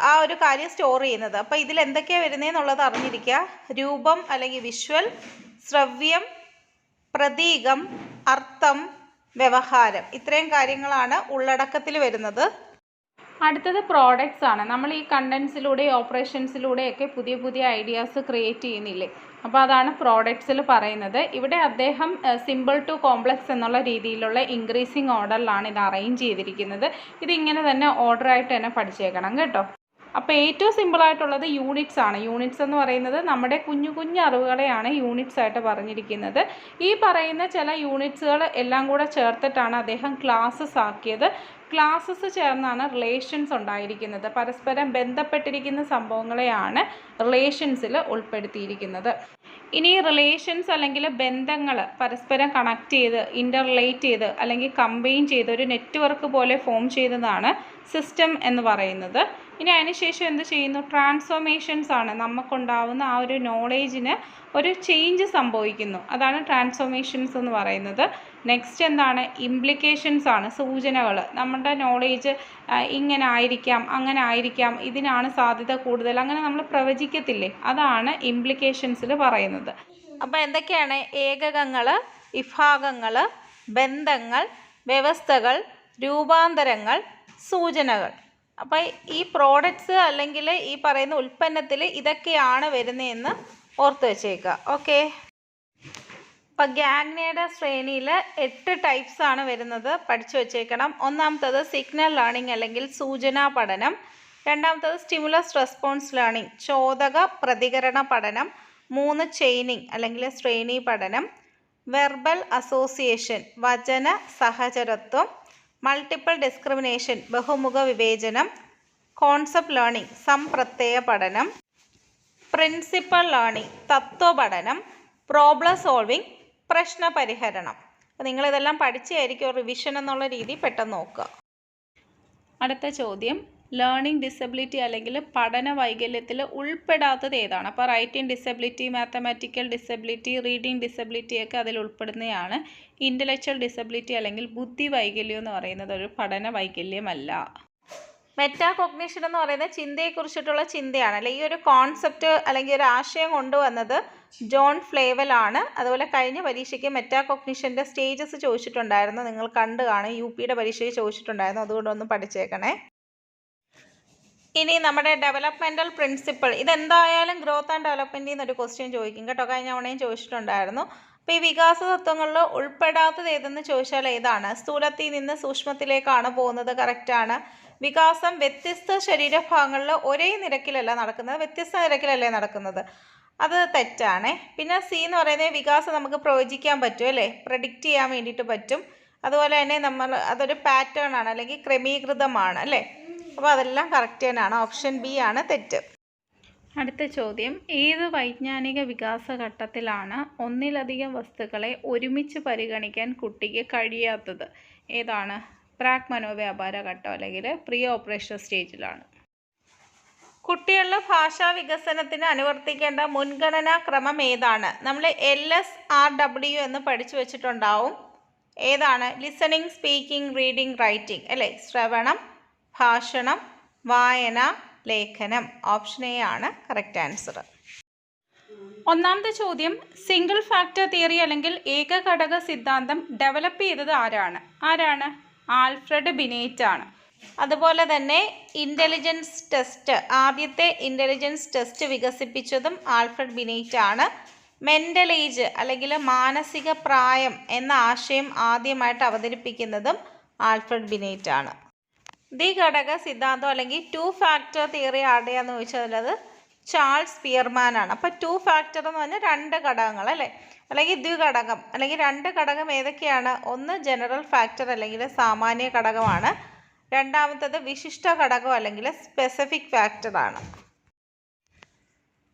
ആ ഒരു കാര്യം സ്റ്റോർ ചെയ്യുന്നത്. അപ്പോൾ ഇതിൽ എന്തൊക്കെയാണ് വരുന്നതെന്നുള്ളത് അറിഞ്ഞിരിക്കുക. രൂപം അല്ലെങ്കിൽ വിഷ്വൽ, ശ്രവ്യം, പ്രതീകം, അർത്ഥം, വ്യവഹാരം. ഇത്രയും കാര്യങ്ങളാണ് ഉള്ളടക്കത്തിൽ വരുന്നത്. അടുത്തത് പ്രോഡക്റ്റ്സ് ആണ്. നമ്മൾ ഈ കണ്ടൻസിലൂടെ ഓപ്പറേഷൻസിലൂടെയൊക്കെ പുതിയ ഐഡിയാസ് ക്രിയേറ്റ് ചെയ്യുന്നില്ലേ, അപ്പോൾ അതാണ് പ്രോഡക്റ്റ്സിൽ പറയുന്നത്. ഇവിടെ അദ്ദേഹം സിമ്പിൾ ടു കോംപ്ലക്സ് എന്നുള്ള രീതിയിലുള്ള ഇൻക്രീസിങ് ഓർഡറിലാണ് ഇത് അറേഞ്ച് ചെയ്തിരിക്കുന്നത്. ഇതിങ്ങനെ തന്നെ ഓർഡറായിട്ട് തന്നെ പഠിച്ചേക്കണം കേട്ടോ. അപ്പോൾ ഏറ്റവും സിമ്പിളായിട്ടുള്ളത് യൂണിറ്റ്സ് ആണ്. യൂണിറ്റ്സ് എന്ന് പറയുന്നത് നമ്മുടെ കുഞ്ഞു അറിവുകളെയാണ് യൂണിറ്റ്സ് ആയിട്ട് പറഞ്ഞിരിക്കുന്നത്. ഈ പറയുന്ന ചില യൂണിറ്റ്സുകൾ എല്ലാം കൂടെ ചേർത്തിട്ടാണ് അദ്ദേഹം ക്ലാസ്സസ് ആക്കിയത്. ക്ലാസ്സസ് ചേർന്നാണ് റിലേഷൻസ് ഉണ്ടായിരിക്കുന്നത്. പരസ്പരം ബന്ധപ്പെട്ടിരിക്കുന്ന സംഭവങ്ങളെയാണ് റിലേഷൻസിൽ ഉൾപ്പെടുത്തിയിരിക്കുന്നത്. ഇനി റിലേഷൻസ് അല്ലെങ്കിൽ ബന്ധങ്ങൾ പരസ്പരം കണക്ട് ചെയ്ത് ഇൻ്റർറിലേറ്റ് ചെയ്ത് അല്ലെങ്കിൽ കമ്പൈൻ ചെയ്ത് ഒരു നെറ്റ്വർക്ക് പോലെ ഫോം ചെയ്തതാണ് സിസ്റ്റം എന്ന് പറയുന്നത്. ഇനി അതിനുശേഷം എന്ത് ചെയ്യുന്നു? ട്രാൻസ്ഫോർമേഷൻസ് ആണ്. നമുക്കുണ്ടാവുന്ന ആ ഒരു നോളേജിന് ഒരു ചേഞ്ച് സംഭവിക്കുന്നു. അതാണ് ട്രാൻസ്ഫോർമേഷൻസ് എന്ന് പറയുന്നത്. നെക്സ്റ്റ് എന്താണ്? ഇംപ്ലിക്കേഷൻസ് ആണ്, സൂചനകൾ. നമ്മുടെ നോളേജ് ഇങ്ങനെ ആയിരിക്കാം, അങ്ങനെ ആയിരിക്കാം, ഇതിനാണ് സാധ്യത കൂടുതൽ, അങ്ങനെ നമ്മൾ പ്രവചിക്കത്തില്ലേ, അതാണ് ഇംപ്ലിക്കേഷൻസിൽ പറയുന്നത്. അപ്പോൾ എന്തൊക്കെയാണ്? ഏകകങ്ങൾ, വിഭാഗങ്ങൾ, ബന്ധങ്ങൾ, വ്യവസ്ഥകൾ, രൂപാന്തരങ്ങൾ, സൂചനകൾ. അപ്പോൾ ഈ പ്രോഡക്റ്റ്സ് അല്ലെങ്കിൽ ഈ പറയുന്ന ഉൽപ്പന്നത്തിൽ ഇതൊക്കെയാണ് വരുന്നതെന്ന് ഓർത്ത് വെച്ചേക്കുക. ഓക്കെ. അപ്പോൾ ഗാഗ്നയുടെ ശ്രേണിയിൽ 8 ടൈപ്സ് ആണ് വരുന്നത്, പഠിച്ചു വെച്ചേക്കണം. ഒന്നാമത്തത് സിഗ്നൽ ലേണിംഗ് അല്ലെങ്കിൽ സൂചനാ പഠനം. രണ്ടാമത്തത് സ്റ്റിമുലസ് റെസ്പോൺസ് ലേണിംഗ്, ചോദക പ്രതികരണ പഠനം. 3 ചെയിനിങ് അല്ലെങ്കിൽ ശ്രേണി പഠനം. വെർബൽ അസോസിയേഷൻ, വചന സഹചരത്വം. മൾട്ടിപ്പിൾ ഡിസ്ക്രിമിനേഷൻ, ബഹുമുഖ വിവേചനം. കോൺസെപ്റ്റ് ലേണിംഗ്, സംപ്രത്യയ പഠനം. പ്രിൻസിപ്പൽ ലേണിംഗ്, തത്വപഠനം. പ്രോബ്ലം സോൾവിംഗ്, പ്രശ്നപരിഹരണം. അപ്പോൾ നിങ്ങളിതെല്ലാം പഠിച്ചായിരിക്കും റിവിഷൻ എന്നുള്ള രീതി പെട്ടെന്ന് നോക്കുക. അടുത്ത ചോദ്യം, ലേണിംഗ് ഡിസബിലിറ്റി അല്ലെങ്കിൽ പഠന വൈകല്യത്തിൽ ഉൾപ്പെടാത്തത് ഏതാണ്? അപ്പോൾ writing disability, mathematical disability, reading disability ഒക്കെ അതിൽ ഉൾപ്പെടുന്നതാണ്. ഇൻ്റലക്ച്വൽ ഡിസബിലിറ്റി അല്ലെങ്കിൽ ബുദ്ധി വൈകല്യം എന്ന് പറയുന്നത് ഒരു പഠന വൈകല്യമല്ല. മെറ്റാകോഗ്നിഷൻ എന്ന് പറയുന്നത് ചിന്തയെക്കുറിച്ചിട്ടുള്ള ചിന്തയാണ്. അല്ലെങ്കിൽ ഈ ഒരു കോൺസെപ്റ്റ് അല്ലെങ്കിൽ ഒരു ആശയം കൊണ്ടുവന്നത് ജോൺ ഫ്ലേവൽ ആണ്. അതുപോലെ കഴിഞ്ഞ പരീക്ഷയ്ക്ക് മെറ്റാകോഗ്നിഷൻ്റെ സ്റ്റേജസ് ചോദിച്ചിട്ടുണ്ടായിരുന്നു, നിങ്ങൾ കണ്ടു കാണും. UPയുടെ പരീക്ഷയ്ക്ക് ചോദിച്ചിട്ടുണ്ടായിരുന്നു, അതുകൊണ്ടൊന്ന് പഠിച്ചേക്കണേ. ഇനി നമ്മുടെ ഡെവലപ്മെൻറ്റൽ പ്രിൻസിപ്പിൾ, ഇതെന്തായാലും ഗ്രോത്ത് ആൻഡ് ഡെവലപ്മെൻറ്റിൽ നിന്നൊരു ക്വസ്റ്റ്യൻ ചോദിക്കും കേട്ടോ. കഴിഞ്ഞ തവണയും ചോദിച്ചിട്ടുണ്ടായിരുന്നു. അപ്പോൾ ഈ വികാസ തത്വങ്ങളിൽ ഉൾപ്പെടാത്തത് ഏതെന്ന് ചോദിച്ചാൽ ഏതാണ്? സ്ഥൂലത്തിൽ നിന്ന് സൂക്ഷ്മത്തിലേക്കാണ് പോകുന്നത്, കറക്റ്റാണ്. വികാസം വ്യത്യസ്ത ശരീരഭാഗങ്ങളിൽ ഒരേ നിരക്കിലല്ല നടക്കുന്നത്, വ്യത്യസ്ത നിരക്കിലല്ലേ നടക്കുന്നത്, അത് തെറ്റാണ്. പിന്നെ സി എന്ന് പറയുന്നത് വികാസം നമുക്ക് പ്രവചിക്കാൻ പറ്റും അല്ലേ, പ്രഡിക്റ്റ് ചെയ്യാൻ വേണ്ടിയിട്ട് പറ്റും. അതുപോലെ തന്നെ അതൊരു പാറ്റേൺ ആണ് അല്ലെങ്കിൽ ക്രമീകൃതമാണ് അല്ലേ. അപ്പോൾ അതെല്ലാം കറക്റ്റ് തന്നെയാണ്. ഓപ്ഷൻ ബി ആണ് തെറ്റ്. അടുത്ത ചോദ്യം, ഏത് വൈജ്ഞാനിക വികാസ ഘട്ടത്തിലാണ് ഒന്നിലധികം വസ്തുക്കളെ ഒരുമിച്ച് പരിഗണിക്കാൻ കുട്ടിക്ക് കഴിയാത്തത്? ഏതാണ്? പ്രാക് മനോവ്യാപാര ഘട്ടം അല്ലെങ്കിൽ പ്രീ ഓപ്പറേഷൻ സ്റ്റേജിലാണ്. കുട്ടികളുടെ ഭാഷാ വികസനത്തിന് അനുവർത്തിക്കേണ്ട മുൻഗണനാ ക്രമം ഏതാണ്? നമ്മൾ LSRW എന്ന് പഠിച്ചു വെച്ചിട്ടുണ്ടാവും. ഏതാണ്? ലിസണിങ്, സ്പീക്കിംഗ്, റീഡിംഗ്, റൈറ്റിംഗ് അല്ലേ. ശ്രവണം, ഭാഷണം, വായന, ലേഖനം. ഓപ്ഷൻ എ ആണ് കറക്റ്റ് ആൻസർ. ഒന്നാമത്തെ ചോദ്യം, സിംഗിൾ ഫാക്ടർ തിയറി അല്ലെങ്കിൽ ഏകഘടക സിദ്ധാന്തം ഡെവലപ്പ് ചെയ്തത് ആരാണ്? ആൽഫ്രഡ് ബിനേറ്റ് ആണ്. അതുപോലെ തന്നെ ഇൻ്റലിജൻസ് ടെസ്റ്റ്, ആദ്യത്തെ ഇൻ്റലിജൻസ് ടെസ്റ്റ് വികസിപ്പിച്ചതും ആൽഫ്രഡ് ബിനേറ്റ് ആണ്. മെൻ്റൽ ഏജ് അല്ലെങ്കിൽ മാനസിക പ്രായം എന്ന ആശയം ആദ്യമായിട്ട് അവതരിപ്പിക്കുന്നതും ആൽഫ്രഡ് ബിനേറ്റ് ആണ്. ദ്വിഘടക സിദ്ധാന്തം അല്ലെങ്കിൽ 2 ഫാക്ടർ തിയറി ആരുടെയാന്ന് ചോദിച്ചാൽ അത് ചാൾസ് പിയർമാൻ ആണ്. അപ്പോൾ 2 ഫാക്ടർ എന്ന് പറഞ്ഞാൽ 2 ഘടകങ്ങൾ അല്ലേ, അല്ലെങ്കിൽ ദ്വിഘടകം അല്ലെങ്കിൽ 2 ഘടകം ഏതൊക്കെയാണ്? ഒന്ന് ജനറൽ ഫാക്ടർ അല്ലെങ്കിൽ സാമാന്യ ഘടകമാണ്. രണ്ടാമത്തത് വിശിഷ്ട ഘടകം അല്ലെങ്കിൽ സ്പെസിഫിക് ഫാക്ടർ ആണ്.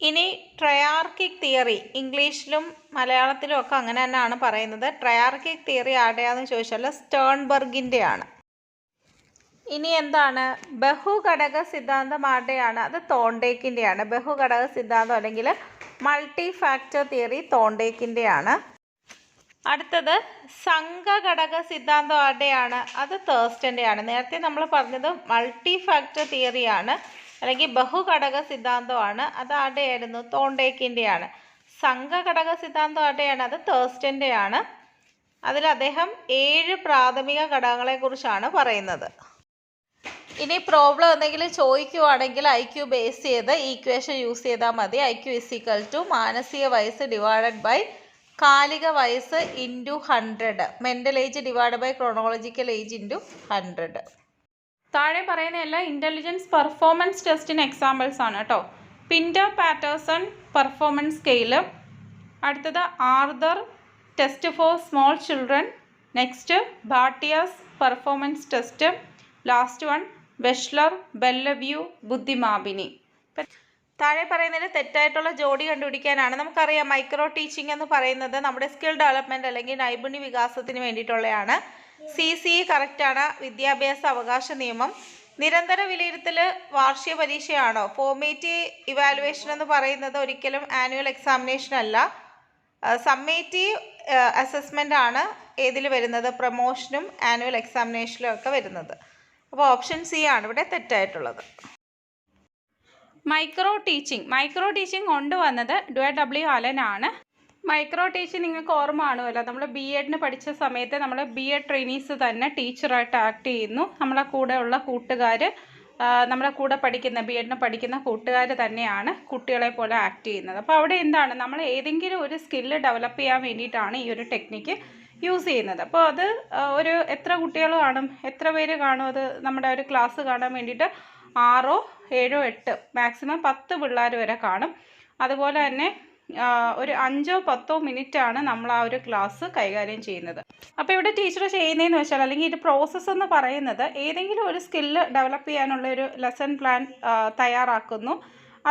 ഇനി ട്രയാർക്കിക് തിയറി, ഇംഗ്ലീഷിലും മലയാളത്തിലും ഒക്കെ അങ്ങനെ തന്നെയാണ് പറയുന്നത്. ട്രയാർക്കിക് തിയറി ആരുടെയാന്ന് ചോദിച്ചാൽ സ്റ്റേൺബർഗിൻ്റെ ആണ്. ഇനി എന്താണ് ബഹുഘടക സിദ്ധാന്തം ആരുടെയാണ്? അത് തോണ്ടേക്കിൻ്റെയാണ്. ബഹുഘടക സിദ്ധാന്തം അല്ലെങ്കിൽ മൾട്ടി ഫാക്ടർ തിയറി തോണ്ടേക്കിൻ്റെയാണ്. അടുത്തത് സംഘഘടക സിദ്ധാന്തം ആരുടെയാണ്? അത് തേഴ്സ്റ്റൻ്റെയാണ്. നേരത്തെ നമ്മൾ പറഞ്ഞത് മൾട്ടി ഫാക്ടർ തിയറിയാണ് അല്ലെങ്കിൽ ബഹുഘടക സിദ്ധാന്തമാണ്. അത് ആരുടെയായിരുന്നു? തോണ്ടേക്കിൻ്റെയാണ്. സംഘഘടക സിദ്ധാന്തം ആരുടെയാണ്? അത് തേഴ്സ്റ്റൻ്റെയാണ്. അതിൽ അദ്ദേഹം 7 പ്രാഥമിക ഘടകങ്ങളെക്കുറിച്ചാണ് പറയുന്നത്. ഇനി പ്രോബ്ലം എന്തെങ്കിലും ചോദിക്കുവാണെങ്കിൽ IQ ബേസ് ചെയ്ത് ഈക്വേഷൻ യൂസ് ചെയ്താൽ മതി. IQ = മാനസിക വയസ്സ് ഡിവൈഡഡ് ബൈ കാലിക വയസ്സ് into 100, mental age divide by chronological age into 100. താഴെ പറയുന്ന എല്ലാ ഇൻ്റലിജൻസ് പെർഫോമൻസ് ടെസ്റ്റിന് എക്സാമ്പിൾസ് ആണ് കേട്ടോ. പിൻഡർ പാറ്റേഴ്സൺ പെർഫോമൻസ് സ്കെയില്, അടുത്തത് Arthur test for small children, next Bhatia's performance test, last one Wechsler Bellevue ബുദ്ധിമാപിനി. താഴെ പറയുന്നതിൽ തെറ്റായിട്ടുള്ള ജോഡി കണ്ടുപിടിക്കാനാണ്. നമുക്കറിയാം മൈക്രോ ടീച്ചിങ് എന്ന് പറയുന്നത് നമ്മുടെ സ്കിൽ ഡെവലപ്മെൻറ്റ് അല്ലെങ്കിൽ നൈപുണ്യ വികാസത്തിന് വേണ്ടിയിട്ടുള്ളതാണ്. CCE കറക്റ്റാണ്. വിദ്യാഭ്യാസ അവകാശ നിയമം. നിരന്തര വിലയിരുത്തൽ വാർഷിക പരീക്ഷയാണോ? ഫോർമേറ്റീവ് ഇവാലുവേഷൻ എന്ന് പറയുന്നത് ഒരിക്കലും ആനുവൽ എക്സാമിനേഷൻ അല്ല. സമ്മേറ്റീവ് അസസ്മെൻ്റ് ആണ് ഏതിൽ വരുന്നത്? പ്രൊമോഷനും ആനുവൽ എക്സാമിനേഷനിലും ഒക്കെ വരുന്നത്. അപ്പോൾ ഓപ്ഷൻ സി ആണ് ഇവിടെ തെറ്റായിട്ടുള്ളത്. മൈക്രോ ടീച്ചിങ് കൊണ്ടുവന്നത് W. അലൻ ആണ്. മൈക്രോ ടീച്ചിങ് നിങ്ങൾക്ക് ഓർമ്മ കാണുമല്ലോ, നമ്മൾ BEdന് പഠിച്ച സമയത്ത് നമ്മൾ BEd ട്രെയിനീസ് തന്നെ ടീച്ചറായിട്ട് ആക്ട് ചെയ്യുന്നു. നമ്മളെ കൂടെയുള്ള കൂട്ടുകാർ, നമ്മളെ കൂടെ പഠിക്കുന്ന BEdന് പഠിക്കുന്ന കൂട്ടുകാർ തന്നെയാണ് കുട്ടികളെ പോലെ ആക്ട് ചെയ്യുന്നത്. അപ്പോൾ അവിടെ എന്താണ്, നമ്മൾ ഏതെങ്കിലും ഒരു സ്കില്ല് ഡെവലപ്പ് ചെയ്യാൻ വേണ്ടിയിട്ടാണ് ഈ ഒരു ടെക്നിക്ക് യൂസ് ചെയ്യുന്നത്. അപ്പോൾ അത് ഒരു എത്ര കുട്ടികൾ കാണും, എത്ര പേര് കാണും അത് നമ്മുടെ ഒരു ക്ലാസ് കാണാൻ വേണ്ടിയിട്ട്? 6, 7, 8 മാക്സിമം 10 പിള്ളേർ വരെ കാണും. അതുപോലെ തന്നെ ഒരു 5 or 10 മിനിറ്റാണ് നമ്മൾ ആ ഒരു ക്ലാസ് കൈകാര്യം ചെയ്യുന്നത്. അപ്പോൾ ഇവിടെ ടീച്ചർ ചെയ്യുന്നതെന്ന് വെച്ചാൽ, അല്ലെങ്കിൽ ഇത് പ്രോസസ്സ് എന്ന് പറയുന്നത് ഏതെങ്കിലും ഒരു സ്കില്ല് ഡെവലപ്പ് ചെയ്യാനുള്ള ഒരു ലെസൺ പ്ലാൻ തയ്യാറാക്കുന്നു,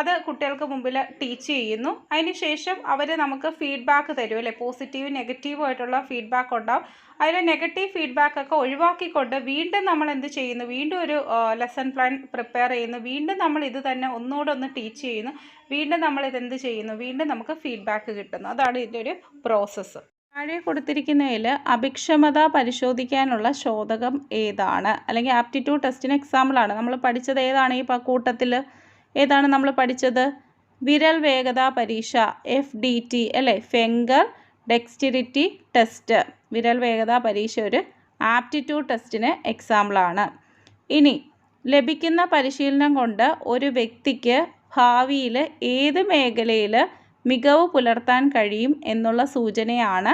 അത് കുട്ടികൾക്ക് മുമ്പിൽ ടീച്ച് ചെയ്യുന്നു. അതിന് ശേഷം അവർ നമുക്ക് ഫീഡ്ബാക്ക് തരും അല്ലേ, പോസിറ്റീവും നെഗറ്റീവും ആയിട്ടുള്ള ഫീഡ്ബാക്ക് ഉണ്ടാവും. അതിൽ നെഗറ്റീവ് ഫീഡ്ബാക്കൊക്കെ ഒഴിവാക്കിക്കൊണ്ട് വീണ്ടും നമ്മൾ എന്ത് ചെയ്യുന്നു, വീണ്ടും ഒരു ലെസൺ പ്ലാൻ പ്രിപ്പയർ ചെയ്യുന്നു, വീണ്ടും നമ്മൾ ഇത് തന്നെ ഒന്നുകൂടെ ഒന്ന് ടീച്ച് ചെയ്യുന്നു, വീണ്ടും നമ്മൾ ഇതെന്ത് ചെയ്യുന്നു, വീണ്ടും നമുക്ക് ഫീഡ്ബാക്ക് കിട്ടുന്നു. അതാണ് ഇതിൻ്റെ ഒരു പ്രോസസ്സ്. താഴെ കൊടുത്തിരിക്കുന്നതിൽ അഭിക്ഷമത പരിശോധിക്കാനുള്ള ശോധകം ഏതാണ്? അല്ലെങ്കിൽ ആപ്റ്റിറ്റ്യൂഡ് ടെസ്റ്റിന് എക്സാമ്പിളാണ്. നമ്മൾ പഠിച്ചത് ഏതാണ്? ഈ കൂട്ടത്തിൽ ഏതാണ് നമ്മൾ പഠിച്ചത്? വിരൽ വേഗത പരീക്ഷ, FDT അല്ലേ, ഫിംഗർ ഡെക്സ്റ്റിറിറ്റി ടെസ്റ്റ്. വിരൽ വേഗത പരീക്ഷ ഒരു ആപ്റ്റിറ്റ്യൂഡ് ടെസ്റ്റിന് എക്സാമ്പിളാണ്. ഇനി ലഭിക്കുന്ന പരിശീലനം കൊണ്ട് ഒരു വ്യക്തിക്ക് ഭാവിയിൽ ഏത് മേഖലയിൽ മികവ് പുലർത്താൻ കഴിയും എന്നുള്ള സൂചനയാണ്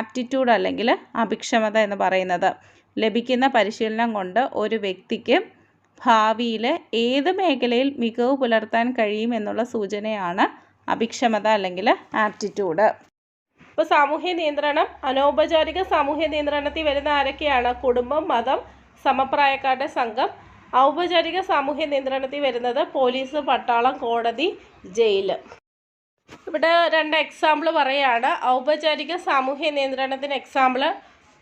ആപ്റ്റിറ്റ്യൂഡ് അല്ലെങ്കിൽ അഭിക്ഷമത എന്ന് പറയുന്നത്. ലഭിക്കുന്ന പരിശീലനം കൊണ്ട് ഒരു വ്യക്തിക്ക് ഭാവിയിൽ ഏത് മേഖലയിൽ മികവ് പുലർത്താൻ കഴിയും എന്നുള്ള സൂചനയാണ് അഭിക്ഷമത അല്ലെങ്കിൽ ആപ്റ്റിറ്റ്യൂഡ്. ഇപ്പോൾ സാമൂഹ്യ നിയന്ത്രണം, അനൗപചാരിക സാമൂഹ്യ നിയന്ത്രണത്തിൽ വരുന്ന ആരൊക്കെയാണ്? കുടുംബം, മതം, സമപ്രായക്കാരുടെ സംഘം. ഔപചാരിക സാമൂഹ്യ നിയന്ത്രണത്തിൽ വരുന്നത് പോലീസ്, പട്ടാളം, കോടതി, ജയിൽ. ഇവിടെ 2 എക്സാമ്പിൾ പറയുകയാണ്. ഔപചാരിക സാമൂഹ്യ നിയന്ത്രണത്തിന് എക്സാമ്പിൾ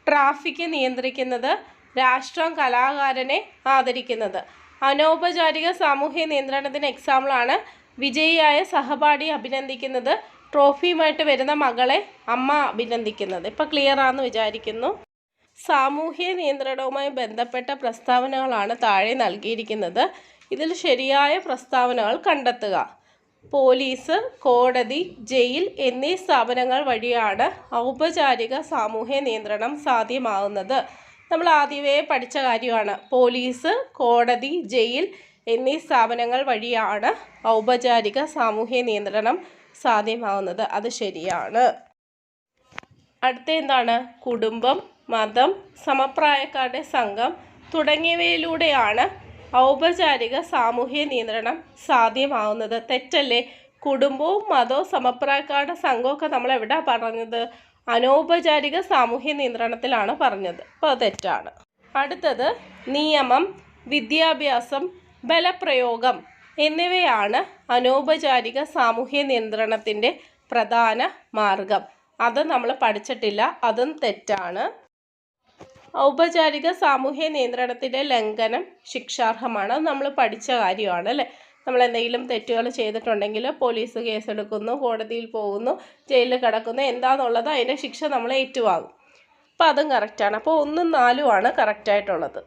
ട്രാഫിക് നിയന്ത്രിക്കുന്നത്, രാഷ്ട്രം കലാകാരനെ ആദരിക്കുന്നത്. അനൗപചാരിക സാമൂഹ്യ നിയന്ത്രണത്തിന് എക്സാമ്പിളാണ് വിജയിയായ സഹപാഠി അഭിനന്ദിക്കുന്നത്, ട്രോഫിയുമായിട്ട് വരുന്ന മകളെ അമ്മ അഭിനന്ദിക്കുന്നത്. ഇപ്പോൾ ക്ലിയർ ആണെന്ന് വിചാരിക്കുന്നു. സാമൂഹ്യ നിയന്ത്രണവുമായി ബന്ധപ്പെട്ട പ്രസ്താവനകളാണ് താഴെ നൽകിയിരിക്കുന്നത്. ഇതിൽ ശരിയായ പ്രസ്താവനകൾ കണ്ടെത്തുക. പോലീസ്, കോടതി, ജയിൽ എന്നീ സ്ഥാപനങ്ങൾ വഴിയാണ് ഔപചാരിക സാമൂഹ്യ നിയന്ത്രണം സാധ്യമാവുന്നത്. നമ്മൾ ആദ്യമേ പഠിച്ച കാര്യമാണ്. പോലീസ്, കോടതി, ജയിൽ എന്നീ സ്ഥാപനങ്ങൾ വഴിയാണ് ഔപചാരിക സാമൂഹ്യ നിയന്ത്രണം സാധ്യമാവുന്നത്. അത് ശരിയാണ്. അടുത്ത എന്താണ്? കുടുംബം, മതം, സമപ്രായക്കാരുടെ സംഘം തുടങ്ങിയവയിലൂടെയാണ് ഔപചാരിക സാമൂഹ്യ നിയന്ത്രണം സാധ്യമാവുന്നത്. തെറ്റല്ലേ? കുടുംബവും മതവും സമപ്രായക്കാരുടെ സംഘമൊക്കെ നമ്മൾ എവിടെ പറഞ്ഞത്? അനൗപചാരിക സാമൂഹ്യ നിയന്ത്രണത്തിലാണ് പറഞ്ഞത്. അപ്പോൾ അത് തെറ്റാണ്. അടുത്തത് നിയമം, വിദ്യാഭ്യാസം, ബലപ്രയോഗം എന്നിവയാണ് അനൗപചാരിക സാമൂഹ്യ നിയന്ത്രണത്തിൻ്റെ പ്രധാന മാർഗം. അത് നമ്മൾ പഠിച്ചിട്ടില്ല, അതും തെറ്റാണ്. ഔപചാരിക സാമൂഹ്യ നിയന്ത്രണത്തിൻ്റെ ലംഘനം ശിക്ഷാർഹമാണ്. അത് നമ്മൾ പഠിച്ച കാര്യമാണ് അല്ലേ? നമ്മൾ എന്തെങ്കിലും തെറ്റുകൾ ചെയ്തിട്ടുണ്ടെങ്കിൽ പോലീസ് കേസെടുക്കുന്നു, കോടതിയിൽ പോകുന്നു, ജയിലിൽ കിടക്കുന്നു, എന്താണെന്നുള്ളത് അതിൻ്റെ ശിക്ഷ നമ്മൾ ഏറ്റുവാങ്ങും. അപ്പോൾ അതും കറക്റ്റാണ്. അപ്പോൾ 1, 4 കറക്റ്റായിട്ടുള്ളത്.